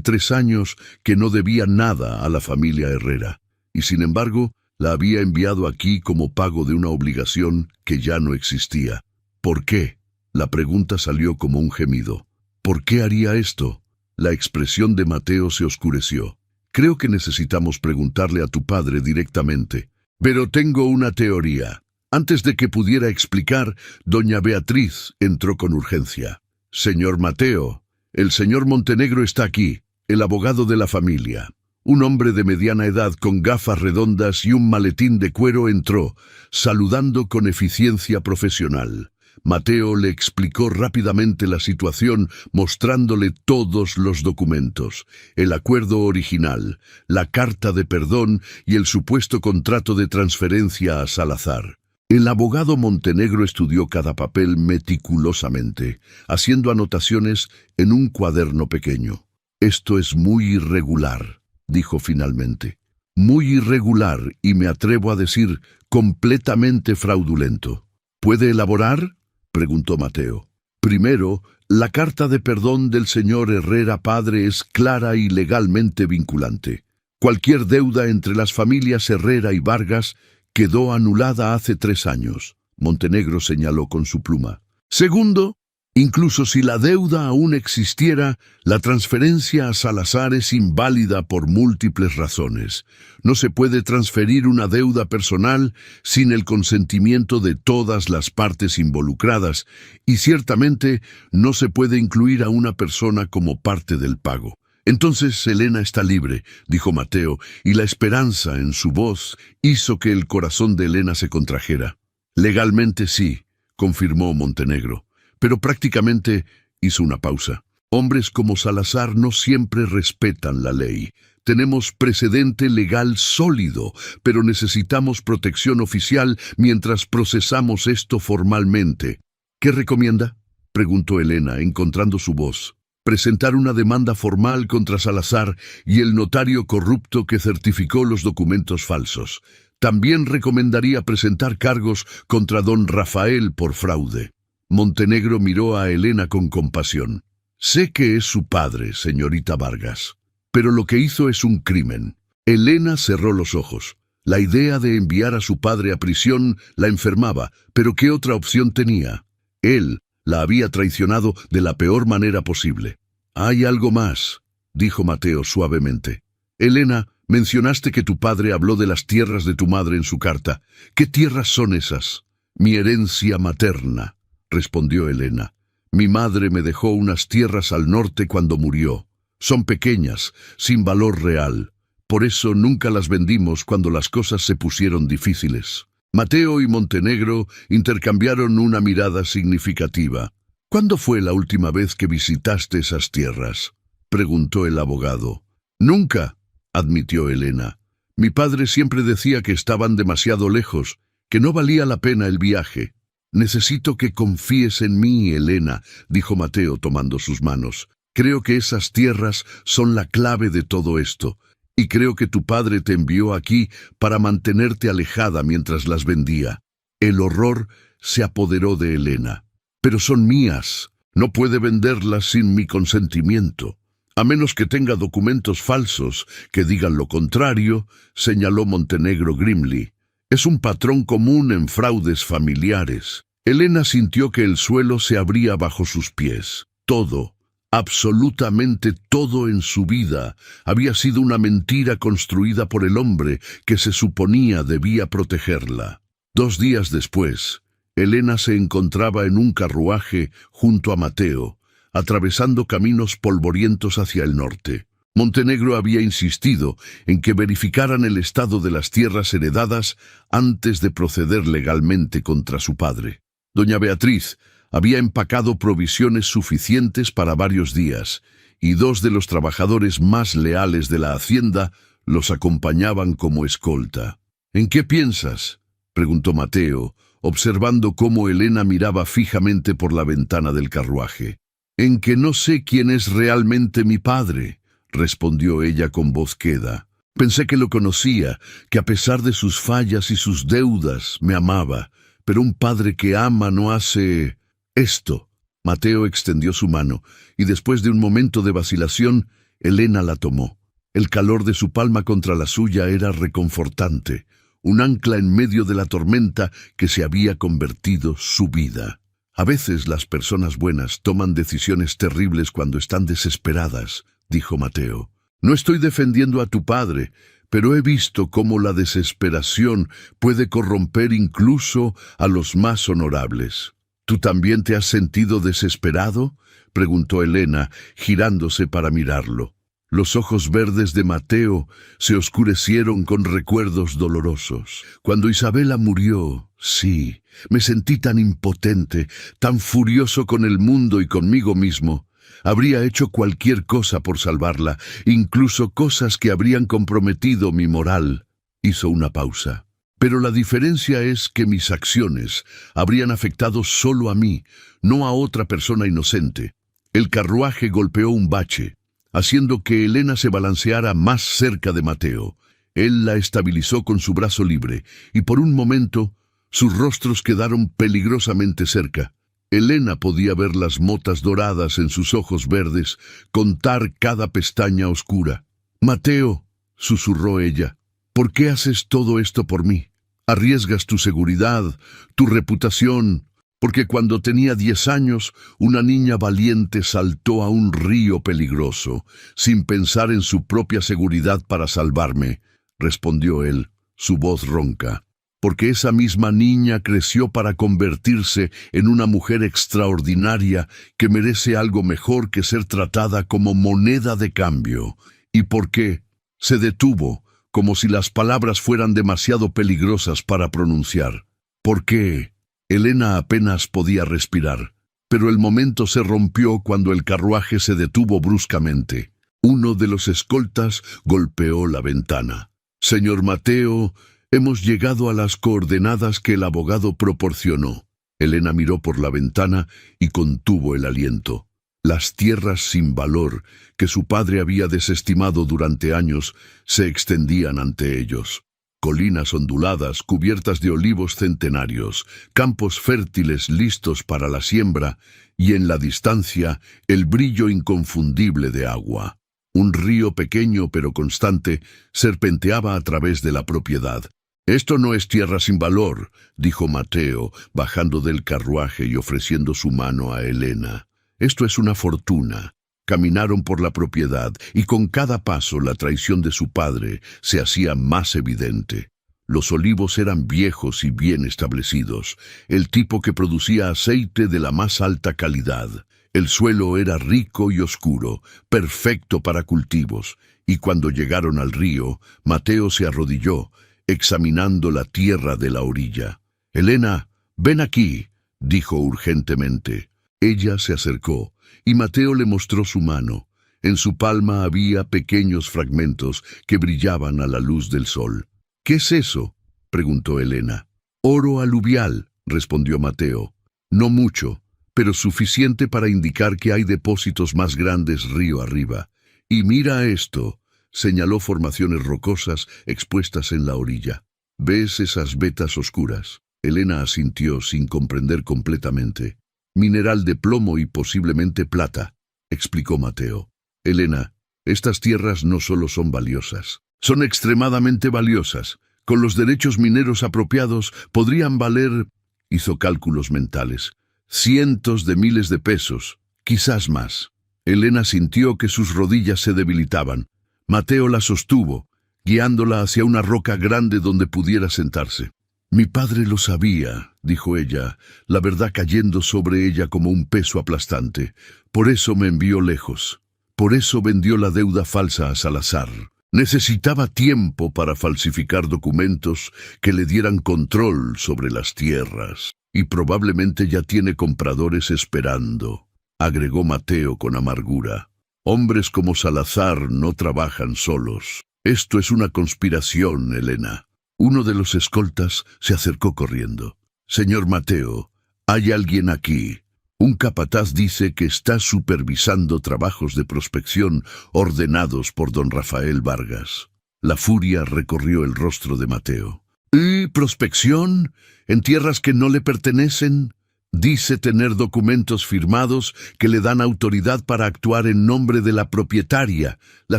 [SPEAKER 1] 3 años que no debía nada a la familia Herrera, y sin embargo, la había enviado aquí como pago de una obligación que ya no existía. ¿Por qué? La pregunta salió como un gemido. ¿Por qué haría esto? La expresión de Mateo se oscureció. Creo que necesitamos preguntarle a tu padre directamente. Pero tengo una teoría. Antes de que pudiera explicar, doña Beatriz entró con urgencia. Señor Mateo, el señor Montenegro está aquí, el abogado de la familia. Un hombre de mediana edad con gafas redondas y un maletín de cuero entró, saludando con eficiencia profesional. Mateo le explicó rápidamente la situación, mostrándole todos los documentos, el acuerdo original, la carta de perdón y el supuesto contrato de transferencia a Salazar. El abogado Montenegro estudió cada papel meticulosamente, haciendo anotaciones en un cuaderno pequeño. «Esto es muy irregular», dijo finalmente. «Muy irregular y me atrevo a decir completamente fraudulento». «¿Puede elaborar?», preguntó Mateo. «Primero, la carta de perdón del señor Herrera padre es clara y legalmente vinculante. Cualquier deuda entre las familias Herrera y Vargas quedó anulada hace 3 años», Montenegro señaló con su pluma. «Segundo, incluso si la deuda aún existiera, la transferencia a Salazar es inválida por múltiples razones. No se puede transferir una deuda personal sin el consentimiento de todas las partes involucradas, y ciertamente no se puede incluir a una persona como parte del pago. «Entonces Elena está libre», dijo Mateo, y la esperanza en su voz hizo que el corazón de Elena se contrajera. «Legalmente sí», confirmó Montenegro, pero prácticamente hizo una pausa. «Hombres como Salazar no siempre respetan la ley. Tenemos precedente legal sólido, pero necesitamos protección oficial mientras procesamos esto formalmente». «¿Qué recomienda?», preguntó Elena, encontrando su voz. «Presentar una demanda formal contra Salazar y el notario corrupto que certificó los documentos falsos. También recomendaría presentar cargos contra don Rafael por fraude». Montenegro miró a Elena con compasión. «Sé que es su padre, señorita Vargas, pero lo que hizo es un crimen». Elena cerró los ojos. La idea de enviar a su padre a prisión la enfermaba, pero ¿qué otra opción tenía? Él la había traicionado de la peor manera posible. «Hay algo más», dijo Mateo suavemente. «Elena, mencionaste que tu padre habló de las tierras de tu madre en su carta. ¿Qué tierras son esas?» «Mi herencia materna», respondió Elena. «Mi madre me dejó unas tierras al norte cuando murió. Son pequeñas, sin valor real. Por eso nunca las vendimos cuando las cosas se pusieron difíciles». Mateo y Montenegro intercambiaron una mirada significativa. «¿Cuándo fue la última vez que visitaste esas tierras?», preguntó el abogado. «Nunca», admitió Elena. «Mi padre siempre decía que estaban demasiado lejos, que no valía la pena el viaje». «Necesito que confíes en mí, Elena», dijo Mateo tomando sus manos. «Creo que esas tierras son la clave de todo esto. Y creo que tu padre te envió aquí para mantenerte alejada mientras las vendía». El horror se apoderó de Elena. «Pero son mías. No puede venderlas sin mi consentimiento. A menos que tenga documentos falsos que digan lo contrario», señaló Montenegro Grimly. «Es un patrón común en fraudes familiares». Elena sintió que el suelo se abría bajo sus pies. Todo, absolutamente todo en su vida, había sido una mentira construida por el hombre que se suponía debía protegerla. 2 días después, Elena se encontraba en un carruaje junto a Mateo, atravesando caminos polvorientos hacia el norte. Montenegro había insistido en que verificaran el estado de las tierras heredadas antes de proceder legalmente contra su padre. Doña Beatriz había empacado provisiones suficientes para varios días, y 2 de los trabajadores más leales de la hacienda los acompañaban como escolta. «¿En qué piensas?», preguntó Mateo, observando cómo Elena miraba fijamente por la ventana del carruaje. «En que no sé quién es realmente mi padre», respondió ella con voz queda. «Pensé que lo conocía, que a pesar de sus fallas y sus deudas me amaba, pero un padre que ama no hace esto». Mateo extendió su mano, y después de un momento de vacilación, Elena la tomó. El calor de su palma contra la suya era reconfortante, un ancla en medio de la tormenta que se había convertido su vida. A veces las personas buenas toman decisiones terribles cuando están desesperadas, dijo Mateo. No estoy defendiendo a tu padre, pero he visto cómo la desesperación puede corromper incluso a los más honorables. ¿Tú también te has sentido desesperado?, preguntó Elena, girándose para mirarlo. Los ojos verdes de Mateo se oscurecieron con recuerdos dolorosos. Cuando Isabela murió, sí, me sentí tan impotente, tan furioso con el mundo y conmigo mismo. Habría hecho cualquier cosa por salvarla, incluso cosas que habrían comprometido mi moral. Hizo una pausa. Pero la diferencia es que mis acciones habrían afectado solo a mí, no a otra persona inocente. El carruaje golpeó un bache, haciendo que Elena se balanceara más cerca de Mateo. Él la estabilizó con su brazo libre, y por un momento sus rostros quedaron peligrosamente cerca. Elena podía ver las motas doradas en sus ojos verdes, contar cada pestaña oscura. «Mateo», susurró ella, «¿por qué haces todo esto por mí? Arriesgas tu seguridad, tu reputación, porque cuando tenía 10 años, una niña valiente saltó a un río peligroso, sin pensar en su propia seguridad para salvarme», respondió él, su voz ronca. «Porque esa misma niña creció para convertirse en una mujer extraordinaria que merece algo mejor que ser tratada como moneda de cambio. ¿Y por qué?» Se detuvo, como si las palabras fueran demasiado peligrosas para pronunciar. «¿Por qué?» Elena apenas podía respirar, pero el momento se rompió cuando el carruaje se detuvo bruscamente. Uno de los escoltas golpeó la ventana. «Señor Mateo, hemos llegado a las coordenadas que el abogado proporcionó». Elena miró por la ventana y contuvo el aliento. Las tierras sin valor, que su padre había desestimado durante años, se extendían ante ellos. Colinas onduladas cubiertas de olivos centenarios, campos fértiles listos para la siembra, y en la distancia el brillo inconfundible de agua. Un río pequeño pero constante serpenteaba a través de la propiedad. «Esto no es tierra sin valor», dijo Mateo, bajando del carruaje y ofreciendo su mano a Elena. «Esto es una fortuna». Caminaron por la propiedad y con cada paso la traición de su padre se hacía más evidente. Los olivos eran viejos y bien establecidos, el tipo que producía aceite de la más alta calidad. El suelo era rico y oscuro, perfecto para cultivos, y cuando llegaron al río, Mateo se arrodilló, examinando la tierra de la orilla. «Elena, ven aquí», dijo urgentemente. Ella se acercó, y Mateo le mostró su mano. En su palma había pequeños fragmentos que brillaban a la luz del sol. «¿Qué es eso?», preguntó Elena. «Oro aluvial», respondió Mateo. «No mucho, pero suficiente para indicar que hay depósitos más grandes río arriba. Y mira esto», señaló formaciones rocosas expuestas en la orilla. «¿Ves esas vetas oscuras?». Elena asintió sin comprender completamente. «Mineral de plomo y posiblemente plata», explicó Mateo. «Elena, estas tierras no solo son valiosas, son extremadamente valiosas. Con los derechos mineros apropiados podrían valer», hizo cálculos mentales, «cientos de miles de pesos, quizás más». Elena sintió que sus rodillas se debilitaban. Mateo la sostuvo, guiándola hacia una roca grande donde pudiera sentarse. «Mi padre lo sabía», dijo ella, la verdad cayendo sobre ella como un peso aplastante. «Por eso me envió lejos. Por eso vendió la deuda falsa a Salazar. Necesitaba tiempo para falsificar documentos que le dieran control sobre las tierras. Y probablemente ya tiene compradores esperando», agregó Mateo con amargura. «Hombres como Salazar no trabajan solos. Esto es una conspiración, Elena». Uno de los escoltas se acercó corriendo. «Señor Mateo, hay alguien aquí. Un capataz dice que está supervisando trabajos de prospección ordenados por don Rafael Vargas». La furia recorrió el rostro de Mateo. «¿Y prospección? ¿En tierras que no le pertenecen?». Dice tener documentos firmados que le dan autoridad para actuar en nombre de la propietaria, la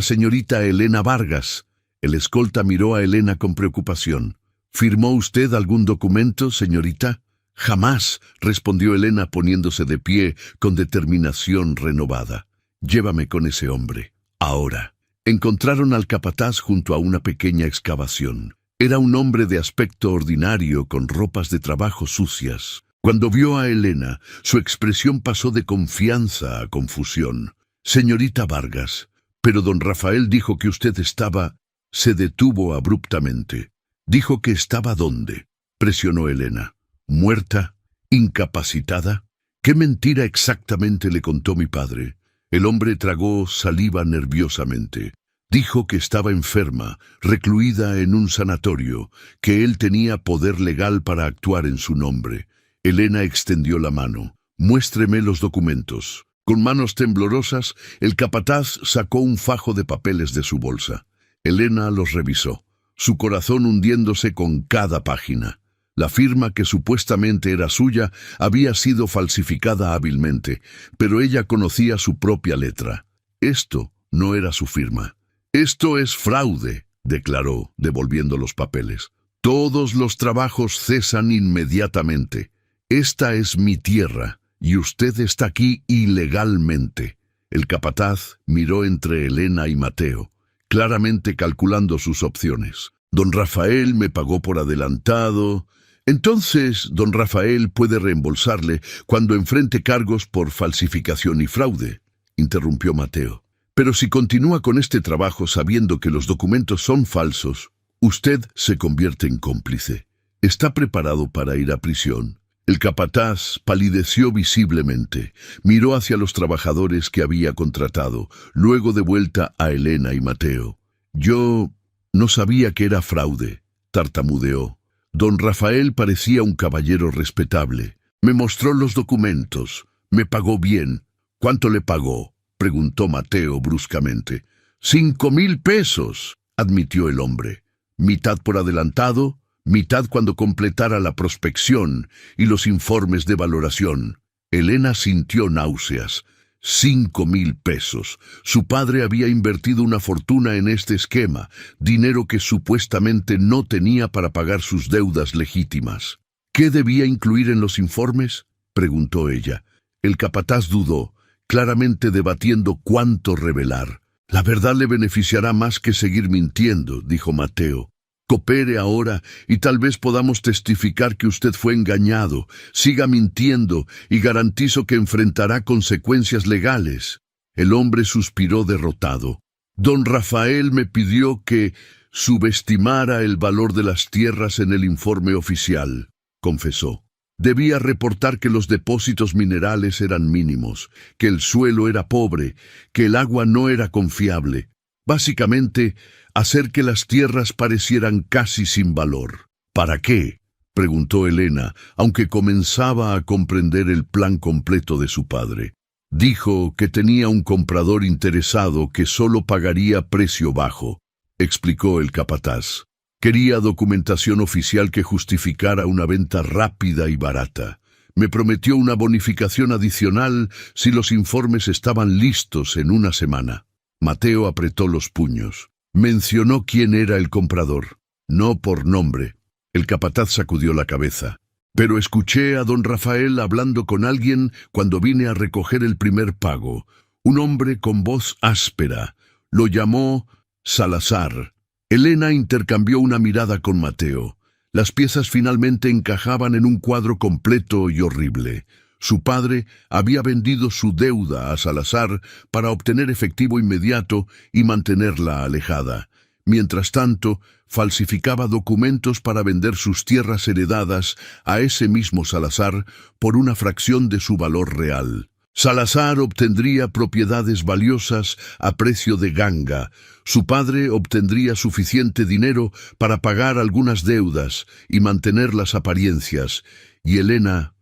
[SPEAKER 1] señorita Elena Vargas. El escolta miró a Elena con preocupación. ¿Firmó usted algún documento, señorita? Jamás, respondió Elena poniéndose de pie con determinación renovada. Llévame con ese hombre. Ahora. Encontraron al capataz junto a una pequeña excavación. Era un hombre de aspecto ordinario con ropas de trabajo sucias. Cuando vio a Elena, su expresión pasó de confianza a confusión. Señorita Vargas, pero don Rafael dijo que usted estaba... Se detuvo abruptamente. ¿Dijo que estaba dónde? Presionó Elena. ¿Muerta? ¿Incapacitada? ¿Qué mentira exactamente le contó mi padre? El hombre tragó saliva nerviosamente. Dijo que estaba enferma, recluida en un sanatorio, que él tenía poder legal para actuar en su nombre. Elena extendió la mano. «Muéstreme los documentos». Con manos temblorosas, el capataz sacó un fajo de papeles de su bolsa. Elena los revisó, su corazón hundiéndose con cada página. La firma que supuestamente era suya había sido falsificada hábilmente, pero ella conocía su propia letra. Esto no era su firma. «Esto es fraude», declaró, devolviendo los papeles. «Todos los trabajos cesan inmediatamente. Esta es mi tierra, y usted está aquí ilegalmente». El capataz miró entre Elena y Mateo, claramente calculando sus opciones. «Don Rafael me pagó por adelantado». «Entonces, don Rafael puede reembolsarle cuando enfrente cargos por falsificación y fraude», interrumpió Mateo. «Pero si continúa con este trabajo sabiendo que los documentos son falsos, usted se convierte en cómplice. ¿Está preparado para ir a prisión?» El capataz palideció visiblemente, miró hacia los trabajadores que había contratado, luego de vuelta a Elena y Mateo. «Yo no sabía que era fraude», tartamudeó. «Don Rafael parecía un caballero respetable. Me mostró los documentos. Me pagó bien». «¿Cuánto le pagó?», preguntó Mateo bruscamente. «5,000 pesos», admitió el hombre. «Mitad por adelantado, mitad cuando completara la prospección y los informes de valoración». Elena sintió náuseas. 5,000 pesos. Su padre había invertido una fortuna en este esquema, dinero que supuestamente no tenía para pagar sus deudas legítimas. «¿Qué debía incluir en los informes?», preguntó ella. El capataz dudó, claramente debatiendo cuánto revelar. «La verdad le beneficiará más que seguir mintiendo», dijo Mateo. «Coopere ahora y tal vez podamos testificar que usted fue engañado. Siga mintiendo y garantizo que enfrentará consecuencias legales». El hombre suspiró derrotado. «Don Rafael me pidió que subestimara el valor de las tierras en el informe oficial», confesó. «Debía reportar que los depósitos minerales eran mínimos, que el suelo era pobre, que el agua no era confiable. Básicamente, hacer que las tierras parecieran casi sin valor». «¿Para qué?», preguntó Elena, aunque comenzaba a comprender el plan completo de su padre. «Dijo que tenía un comprador interesado que solo pagaría precio bajo», explicó el capataz. «Quería documentación oficial que justificara una venta rápida y barata. Me prometió una bonificación adicional si los informes estaban listos en una semana». Mateo apretó los puños. «Mencionó quién era el comprador». «No por nombre». El capataz sacudió la cabeza. «Pero escuché a don Rafael hablando con alguien cuando vine a recoger el primer pago. Un hombre con voz áspera. Lo llamó Salazar». Elena intercambió una mirada con Mateo. Las piezas finalmente encajaban en un cuadro completo y horrible. Su padre había vendido su deuda a Salazar para obtener efectivo inmediato y mantenerla alejada. Mientras tanto, falsificaba documentos para vender sus tierras heredadas a ese mismo Salazar por una fracción de su valor real. Salazar obtendría propiedades valiosas a precio de ganga. Su padre obtendría suficiente dinero para pagar algunas deudas y mantener las apariencias. Y Elena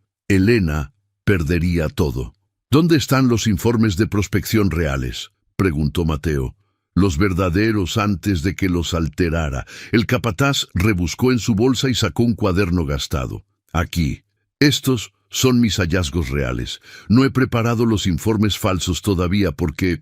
[SPEAKER 1] perdería todo. «¿Dónde están los informes de prospección reales?», preguntó Mateo. «Los verdaderos antes de que los alterara». El capataz rebuscó en su bolsa y sacó un cuaderno gastado. «Aquí. Estos Son mis hallazgos reales. No he preparado los informes falsos todavía porque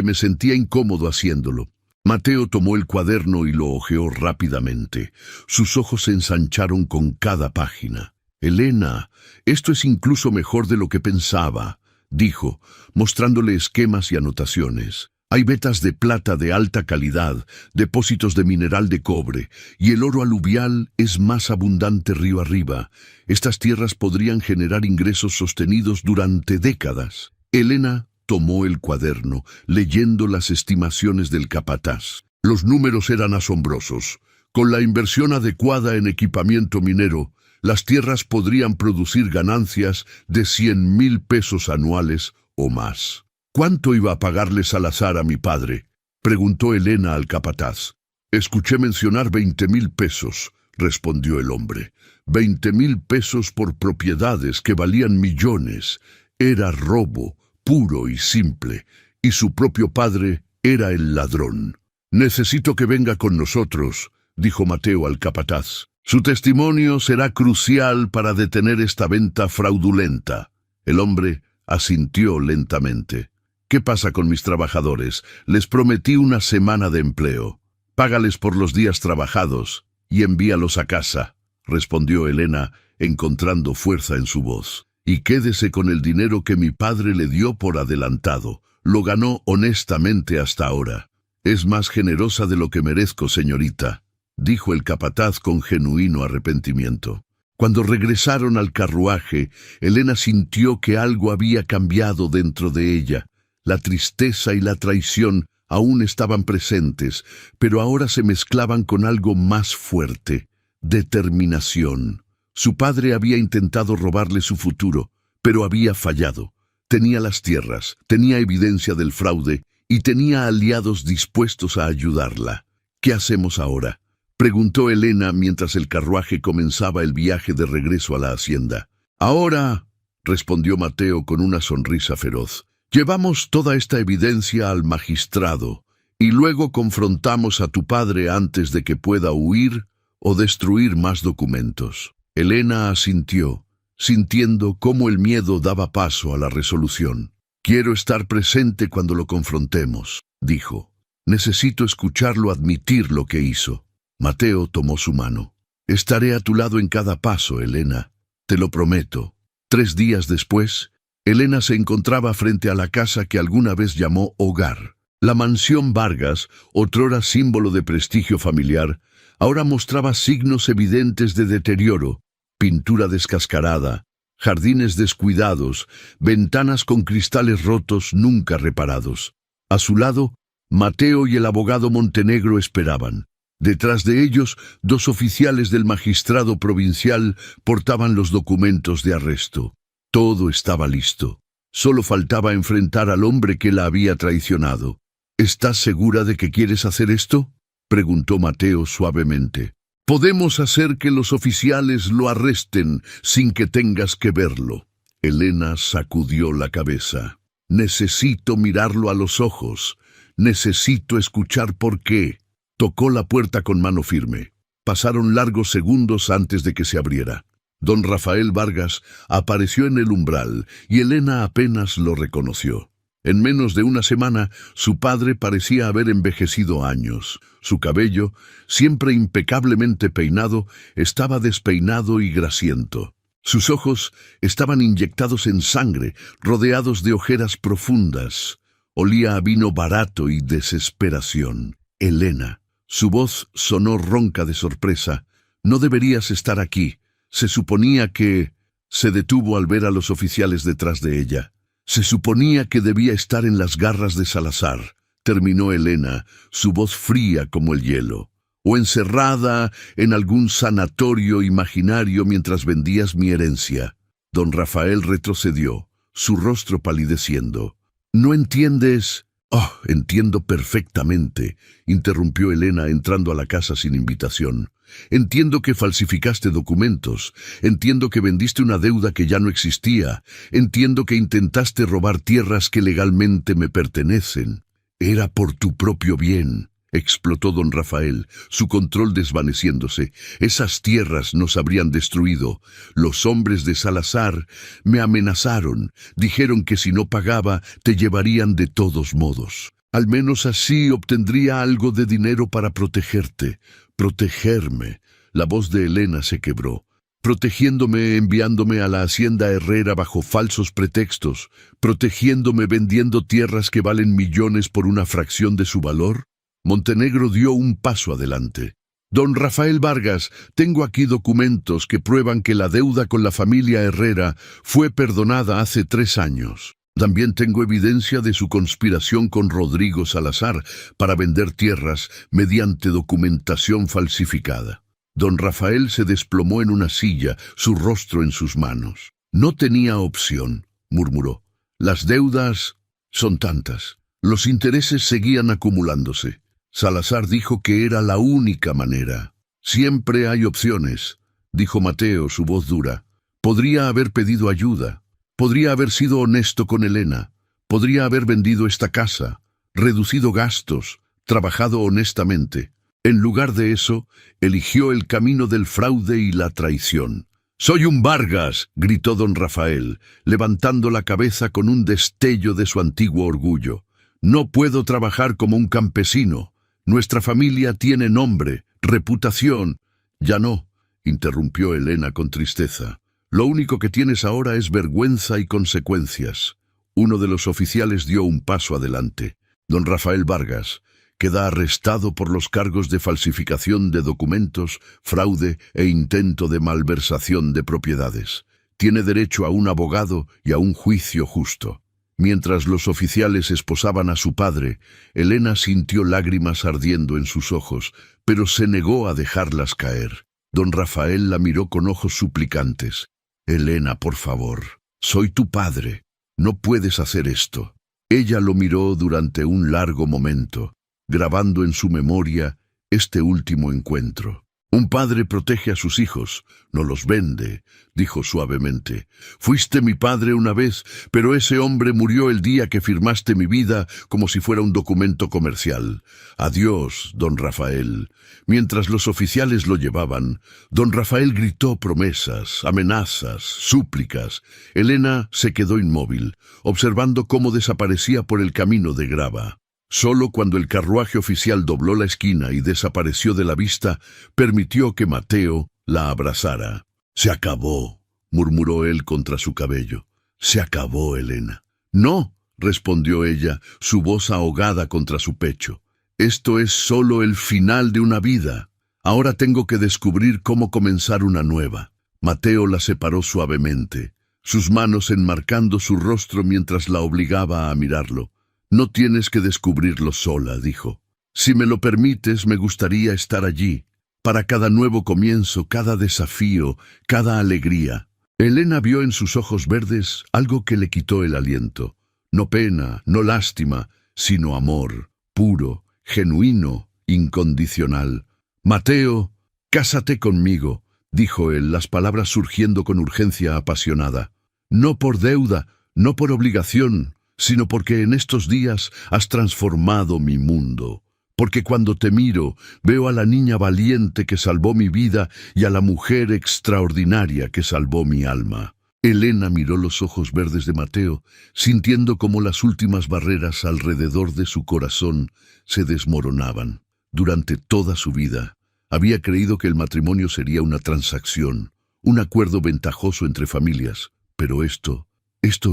[SPEAKER 1] me sentía incómodo haciéndolo. Mateo tomó el cuaderno y lo hojeó rápidamente. Sus ojos se ensancharon con cada página. «Elena, esto es incluso mejor de lo que pensaba», dijo, mostrándole esquemas y anotaciones. «Hay vetas de plata de alta calidad, depósitos de mineral de cobre, y el oro aluvial es más abundante río arriba. Estas tierras podrían generar ingresos sostenidos durante décadas». Elena tomó el cuaderno, leyendo las estimaciones del capataz. Los números eran asombrosos. Con la inversión adecuada en equipamiento minero, las tierras podrían producir ganancias de 100,000 pesos anuales o más. «¿Cuánto iba a pagarle Salazar a mi padre?», preguntó Elena al capataz. «Escuché mencionar 20,000 pesos», respondió el hombre. 20,000 pesos por propiedades que valían millones. Era robo, puro y simple, y su propio padre era el ladrón. «Necesito que venga con nosotros», dijo Mateo al capataz. «Su testimonio será crucial para detener esta venta fraudulenta». El hombre asintió lentamente. «¿Qué pasa con mis trabajadores? Les prometí una semana de empleo. Págales por los días trabajados y envíalos a casa», respondió Elena, encontrando fuerza en su voz. «Y quédese con el dinero que mi padre le dio por adelantado. Lo ganó honestamente hasta ahora». «Es más generosa de lo que merezco, señorita», dijo el capataz con genuino arrepentimiento. Cuando regresaron al carruaje, Elena sintió que algo había cambiado dentro de ella. La tristeza y la traición aún estaban presentes, pero ahora se mezclaban con algo más fuerte: determinación. Su padre había intentado robarle su futuro, pero había fallado. Tenía las tierras, tenía evidencia del fraude y tenía aliados dispuestos a ayudarla. «¿Qué hacemos ahora?», preguntó Elena mientras el carruaje comenzaba el viaje de regreso a la hacienda. «Ahora», respondió Mateo con una sonrisa feroz, «llevamos toda esta evidencia al magistrado y luego confrontamos a tu padre antes de que pueda huir o destruir más documentos». Elena asintió, sintiendo cómo el miedo daba paso a la resolución. «Quiero estar presente cuando lo confrontemos», dijo. «Necesito escucharlo admitir lo que hizo». Mateo tomó su mano. «Estaré a tu lado en cada paso, Elena. Te lo prometo». 3 días después, Elena se encontraba frente a la casa que alguna vez llamó hogar. La mansión Vargas, otrora símbolo de prestigio familiar, ahora mostraba signos evidentes de deterioro: pintura descascarada, jardines descuidados, ventanas con cristales rotos nunca reparados. A su lado, Mateo y el abogado Montenegro esperaban. Detrás de ellos, 2 oficiales del magistrado provincial portaban los documentos de arresto. Todo estaba listo. Solo faltaba enfrentar al hombre que la había traicionado. «¿Estás segura de que quieres hacer esto?», preguntó Mateo suavemente. «Podemos hacer que los oficiales lo arresten sin que tengas que verlo». Elena sacudió la cabeza. «Necesito mirarlo a los ojos. Necesito escuchar por qué». Tocó la puerta con mano firme. Pasaron largos segundos antes de que se abriera. Don Rafael Vargas apareció en el umbral y Elena apenas lo reconoció. En menos de una semana, su padre parecía haber envejecido años. Su cabello, siempre impecablemente peinado, estaba despeinado y grasiento. Sus ojos estaban inyectados en sangre, rodeados de ojeras profundas. Olía a vino barato y desesperación. «Elena». Su voz sonó ronca de sorpresa. «No deberías estar aquí. Se suponía que...». Se detuvo al ver a los oficiales detrás de ella. «Se suponía que debía estar en las garras de Salazar», terminó Elena, su voz fría como el hielo. «O encerrada en algún sanatorio imaginario mientras vendías mi herencia». Don Rafael retrocedió, su rostro palideciendo. «¿No entiendes...?» «Oh, entiendo perfectamente», interrumpió Elena entrando a la casa sin invitación. «Entiendo que falsificaste documentos. Entiendo que vendiste una deuda que ya no existía. Entiendo que intentaste robar tierras que legalmente me pertenecen. Era por tu propio bien. explotó don Rafael, su control desvaneciéndose. Esas tierras nos habrían destruido. Los hombres de Salazar me amenazaron. Dijeron que si no pagaba, te llevarían de todos modos. Al menos así obtendría algo de dinero para protegerte. Protegerme. La voz de Elena se quebró. Protegiéndome enviándome a la hacienda Herrera bajo falsos pretextos, protegiéndome vendiendo tierras que valen millones por una fracción de su valor. Montenegro dio un paso adelante. Don Rafael Vargas, tengo aquí documentos que prueban que la deuda con la familia Herrera fue perdonada hace 3 años. También tengo evidencia de su conspiración con Rodrigo Salazar para vender tierras mediante documentación falsificada. Don Rafael se desplomó en una silla, su rostro en sus manos. No tenía opción, murmuró. Las deudas son tantas. Los intereses seguían acumulándose. Salazar dijo que era la única manera. Siempre hay opciones, dijo Mateo, su voz dura. Podría haber pedido ayuda. Podría haber sido honesto con Elena. Podría haber vendido esta casa, reducido gastos, trabajado honestamente. En lugar de eso, eligió el camino del fraude y la traición. «¡Soy un Vargas!», gritó don Rafael, levantando la cabeza con un destello de su antiguo orgullo. «No puedo trabajar como un campesino. Nuestra familia tiene nombre, reputación». «Ya no», interrumpió Elena con tristeza. «Lo único que tienes ahora es vergüenza y consecuencias». Uno de los oficiales dio un paso adelante. Don Rafael Vargas queda arrestado por los cargos de falsificación de documentos, fraude e intento de malversación de propiedades. Tiene derecho a un abogado y a un juicio justo. Mientras los oficiales esposaban a su padre, Elena sintió lágrimas ardiendo en sus ojos, pero se negó a dejarlas caer. Don Rafael la miró con ojos suplicantes. «Elena, por favor, soy tu padre. No puedes hacer esto». Ella lo miró durante un largo momento, grabando en su memoria este último encuentro. «Un padre protege a sus hijos, no los vende», dijo suavemente. «Fuiste mi padre una vez, pero ese hombre murió el día que firmaste mi vida como si fuera un documento comercial. Adiós, don Rafael». Mientras los oficiales lo llevaban, don Rafael gritó promesas, amenazas, súplicas. Elena se quedó inmóvil, observando cómo desaparecía por el camino de grava. Solo cuando el carruaje oficial dobló la esquina y desapareció de la vista, permitió que Mateo la abrazara. «Se acabó», murmuró él contra su cabello. «Se acabó, Elena». «No», respondió ella, su voz ahogada contra su pecho. «Esto es solo el final de una vida. Ahora tengo que descubrir cómo comenzar una nueva». Mateo la separó suavemente, sus manos enmarcando su rostro mientras la obligaba a mirarlo. «No tienes que descubrirlo sola», dijo. «Si me lo permites, me gustaría estar allí, para cada nuevo comienzo, cada desafío, cada alegría». Elena vio en sus ojos verdes algo que le quitó el aliento. No pena, no lástima, sino amor, puro, genuino, incondicional. «Mateo, cásate conmigo», dijo él, las palabras surgiendo con urgencia apasionada. «No por deuda, no por obligación, sino porque en estos días has transformado mi mundo. Porque cuando te miro, veo a la niña valiente que salvó mi vida y a la mujer extraordinaria que salvó mi alma». Elena miró los ojos verdes de Mateo, sintiendo como las últimas barreras alrededor de su corazón se desmoronaban. Durante toda su vida, había creído que el matrimonio sería una transacción, un acuerdo ventajoso entre familias, pero esto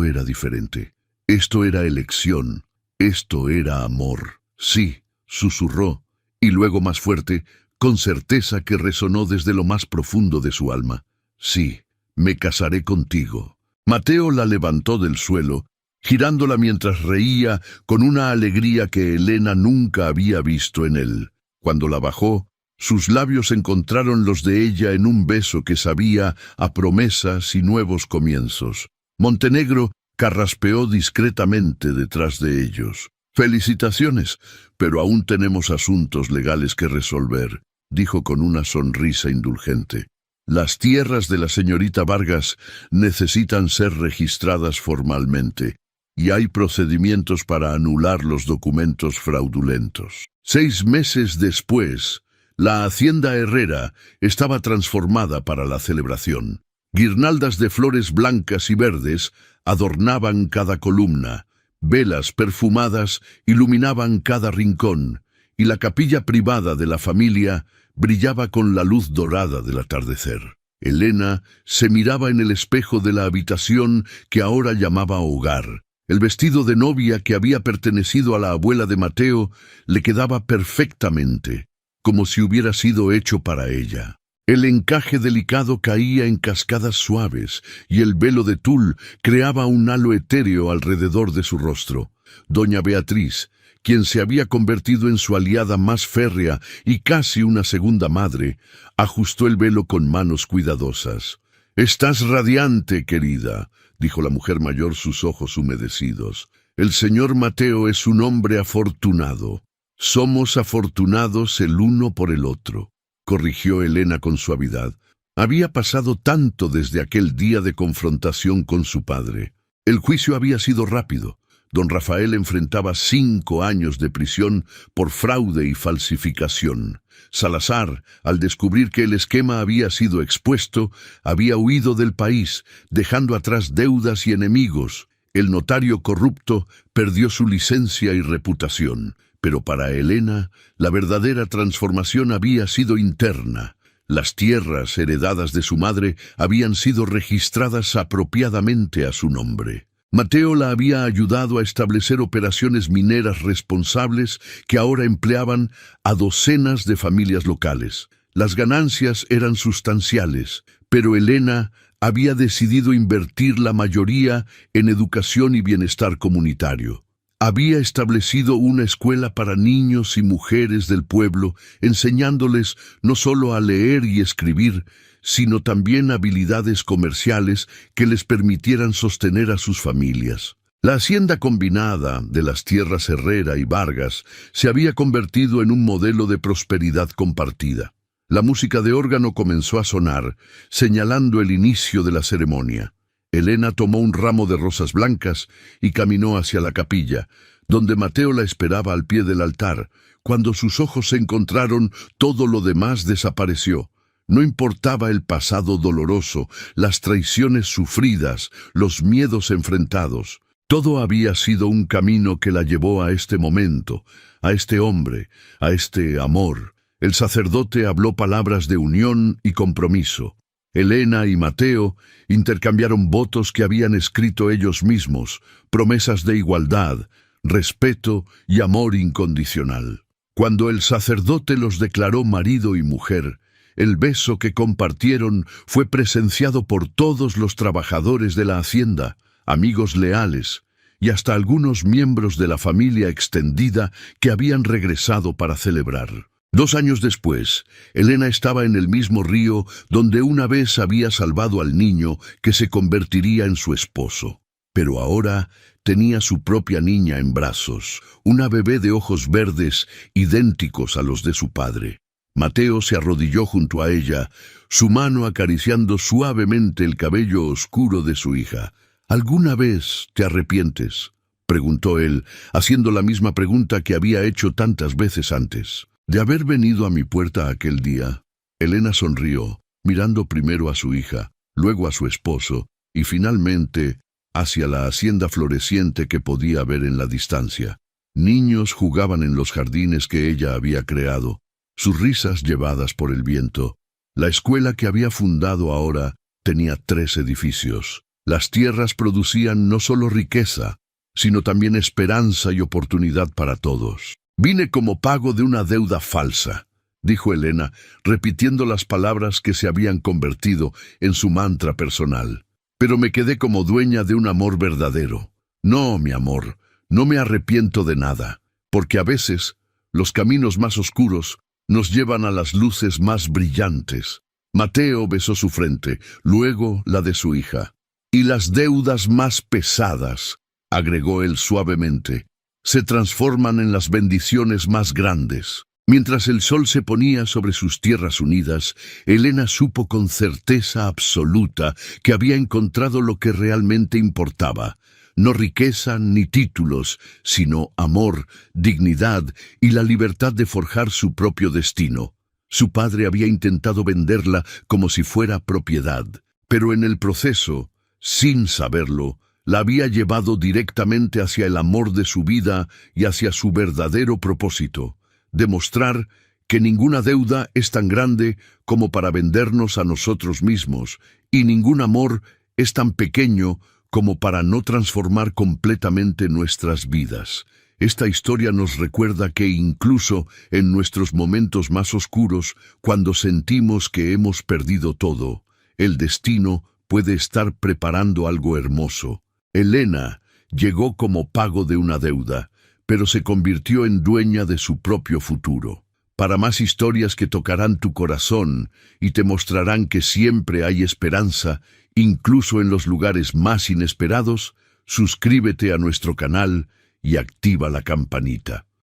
[SPEAKER 1] era diferente. Esto era elección, esto era amor. «Sí», susurró, y luego más fuerte, con certeza que resonó desde lo más profundo de su alma. «Sí, me casaré contigo». Mateo la levantó del suelo, girándola mientras reía con una alegría que Elena nunca había visto en él. Cuando la bajó, sus labios encontraron los de ella en un beso que sabía a promesas y nuevos comienzos. Montenegro carraspeó discretamente detrás de ellos. «Felicitaciones, pero aún tenemos asuntos legales que resolver», dijo con una sonrisa indulgente. «Las tierras de la señorita Vargas necesitan ser registradas formalmente. y hay procedimientos para anular los documentos fraudulentos. 6 meses después, la hacienda Herrera estaba transformada para la celebración. Guirnaldas de flores blancas y verdes adornaban cada columna, velas perfumadas iluminaban cada rincón, y la capilla privada de la familia brillaba con la luz dorada del atardecer. Elena se miraba en el espejo de la habitación que ahora llamaba hogar. El vestido de novia que había pertenecido a la abuela de Mateo le quedaba perfectamente, como si hubiera sido hecho para ella. El encaje delicado caía en cascadas suaves, y el velo de tul creaba un halo etéreo alrededor de su rostro. Doña Beatriz, quien se había convertido en su aliada más férrea y casi una segunda madre, ajustó el velo con manos cuidadosas. «Estás radiante, querida», dijo la mujer mayor, sus ojos humedecidos. «El señor Mateo es un hombre afortunado. Somos afortunados el uno por el otro», corrigió Elena con suavidad. Había pasado tanto desde aquel día de confrontación con su padre. El juicio había sido rápido. Don Rafael enfrentaba 5 años de prisión por fraude y falsificación. Salazar, al descubrir que el esquema había sido expuesto, había huido del país, dejando atrás deudas y enemigos. El notario corrupto perdió su licencia y reputación. Pero para Elena, la verdadera transformación había sido interna. Las tierras heredadas de su madre habían sido registradas apropiadamente a su nombre. Mateo la había ayudado a establecer operaciones mineras responsables que ahora empleaban a docenas de familias locales. Las ganancias eran sustanciales, pero Elena había decidido invertir la mayoría en educación y bienestar comunitario. Había establecido una escuela para niños y mujeres del pueblo, enseñándoles no solo a leer y escribir, sino también habilidades comerciales que les permitieran sostener a sus familias. La hacienda combinada de las tierras Herrera y Vargas se había convertido en un modelo de prosperidad compartida. La música de órgano comenzó a sonar, señalando el inicio de la ceremonia. Elena tomó un ramo de rosas blancas y caminó hacia la capilla, donde Mateo la esperaba al pie del altar. Cuando sus ojos se encontraron, todo lo demás desapareció. No importaba el pasado doloroso, las traiciones sufridas, los miedos enfrentados. Todo había sido un camino que la llevó a este momento, a este hombre, a este amor. El sacerdote habló palabras de unión y compromiso. Elena y Mateo intercambiaron votos que habían escrito ellos mismos, promesas de igualdad, respeto y amor incondicional. Cuando el sacerdote los declaró marido y mujer, el beso que compartieron fue presenciado por todos los trabajadores de la hacienda, amigos leales, y hasta algunos miembros de la familia extendida que habían regresado para celebrar. 2 años después, Elena estaba en el mismo río donde una vez había salvado al niño que se convertiría en su esposo. Pero ahora tenía su propia niña en brazos, una bebé de ojos verdes idénticos a los de su padre. Mateo se arrodilló junto a ella, su mano acariciando suavemente el cabello oscuro de su hija. «¿Alguna vez te arrepientes?», preguntó él, haciendo la misma pregunta que había hecho tantas veces antes. «¿De haber venido a mi puerta aquel día?». Elena sonrió, mirando primero a su hija, luego a su esposo, y finalmente hacia la hacienda floreciente que podía ver en la distancia. Niños jugaban en los jardines que ella había creado, sus risas llevadas por el viento. La escuela que había fundado ahora tenía 3 edificios. Las tierras producían no solo riqueza, sino también esperanza y oportunidad para todos. «Vine como pago de una deuda falsa», dijo Elena, repitiendo las palabras que se habían convertido en su mantra personal. «Pero me quedé como dueña de un amor verdadero. No, mi amor, no me arrepiento de nada, porque a veces los caminos más oscuros nos llevan a las luces más brillantes». Mateo besó su frente, luego la de su hija. «Y las deudas más pesadas», agregó él suavemente, «se transforman en las bendiciones más grandes». Mientras el sol se ponía sobre sus tierras unidas, Elena supo con certeza absoluta que había encontrado lo que realmente importaba: no riqueza ni títulos, sino amor, dignidad y la libertad de forjar su propio destino. Su padre había intentado venderla como si fuera propiedad, pero en el proceso, sin saberlo, la había llevado directamente hacia el amor de su vida y hacia su verdadero propósito: demostrar que ninguna deuda es tan grande como para vendernos a nosotros mismos, y ningún amor es tan pequeño como para no transformar completamente nuestras vidas. Esta historia nos recuerda que incluso en nuestros momentos más oscuros, cuando sentimos que hemos perdido todo, el destino puede estar preparando algo hermoso. Elena llegó como pago de una deuda, pero se convirtió en dueña de su propio futuro. Para más historias que tocarán tu corazón y te mostrarán que siempre hay esperanza, incluso en los lugares más inesperados, suscríbete a nuestro canal y activa la campanita.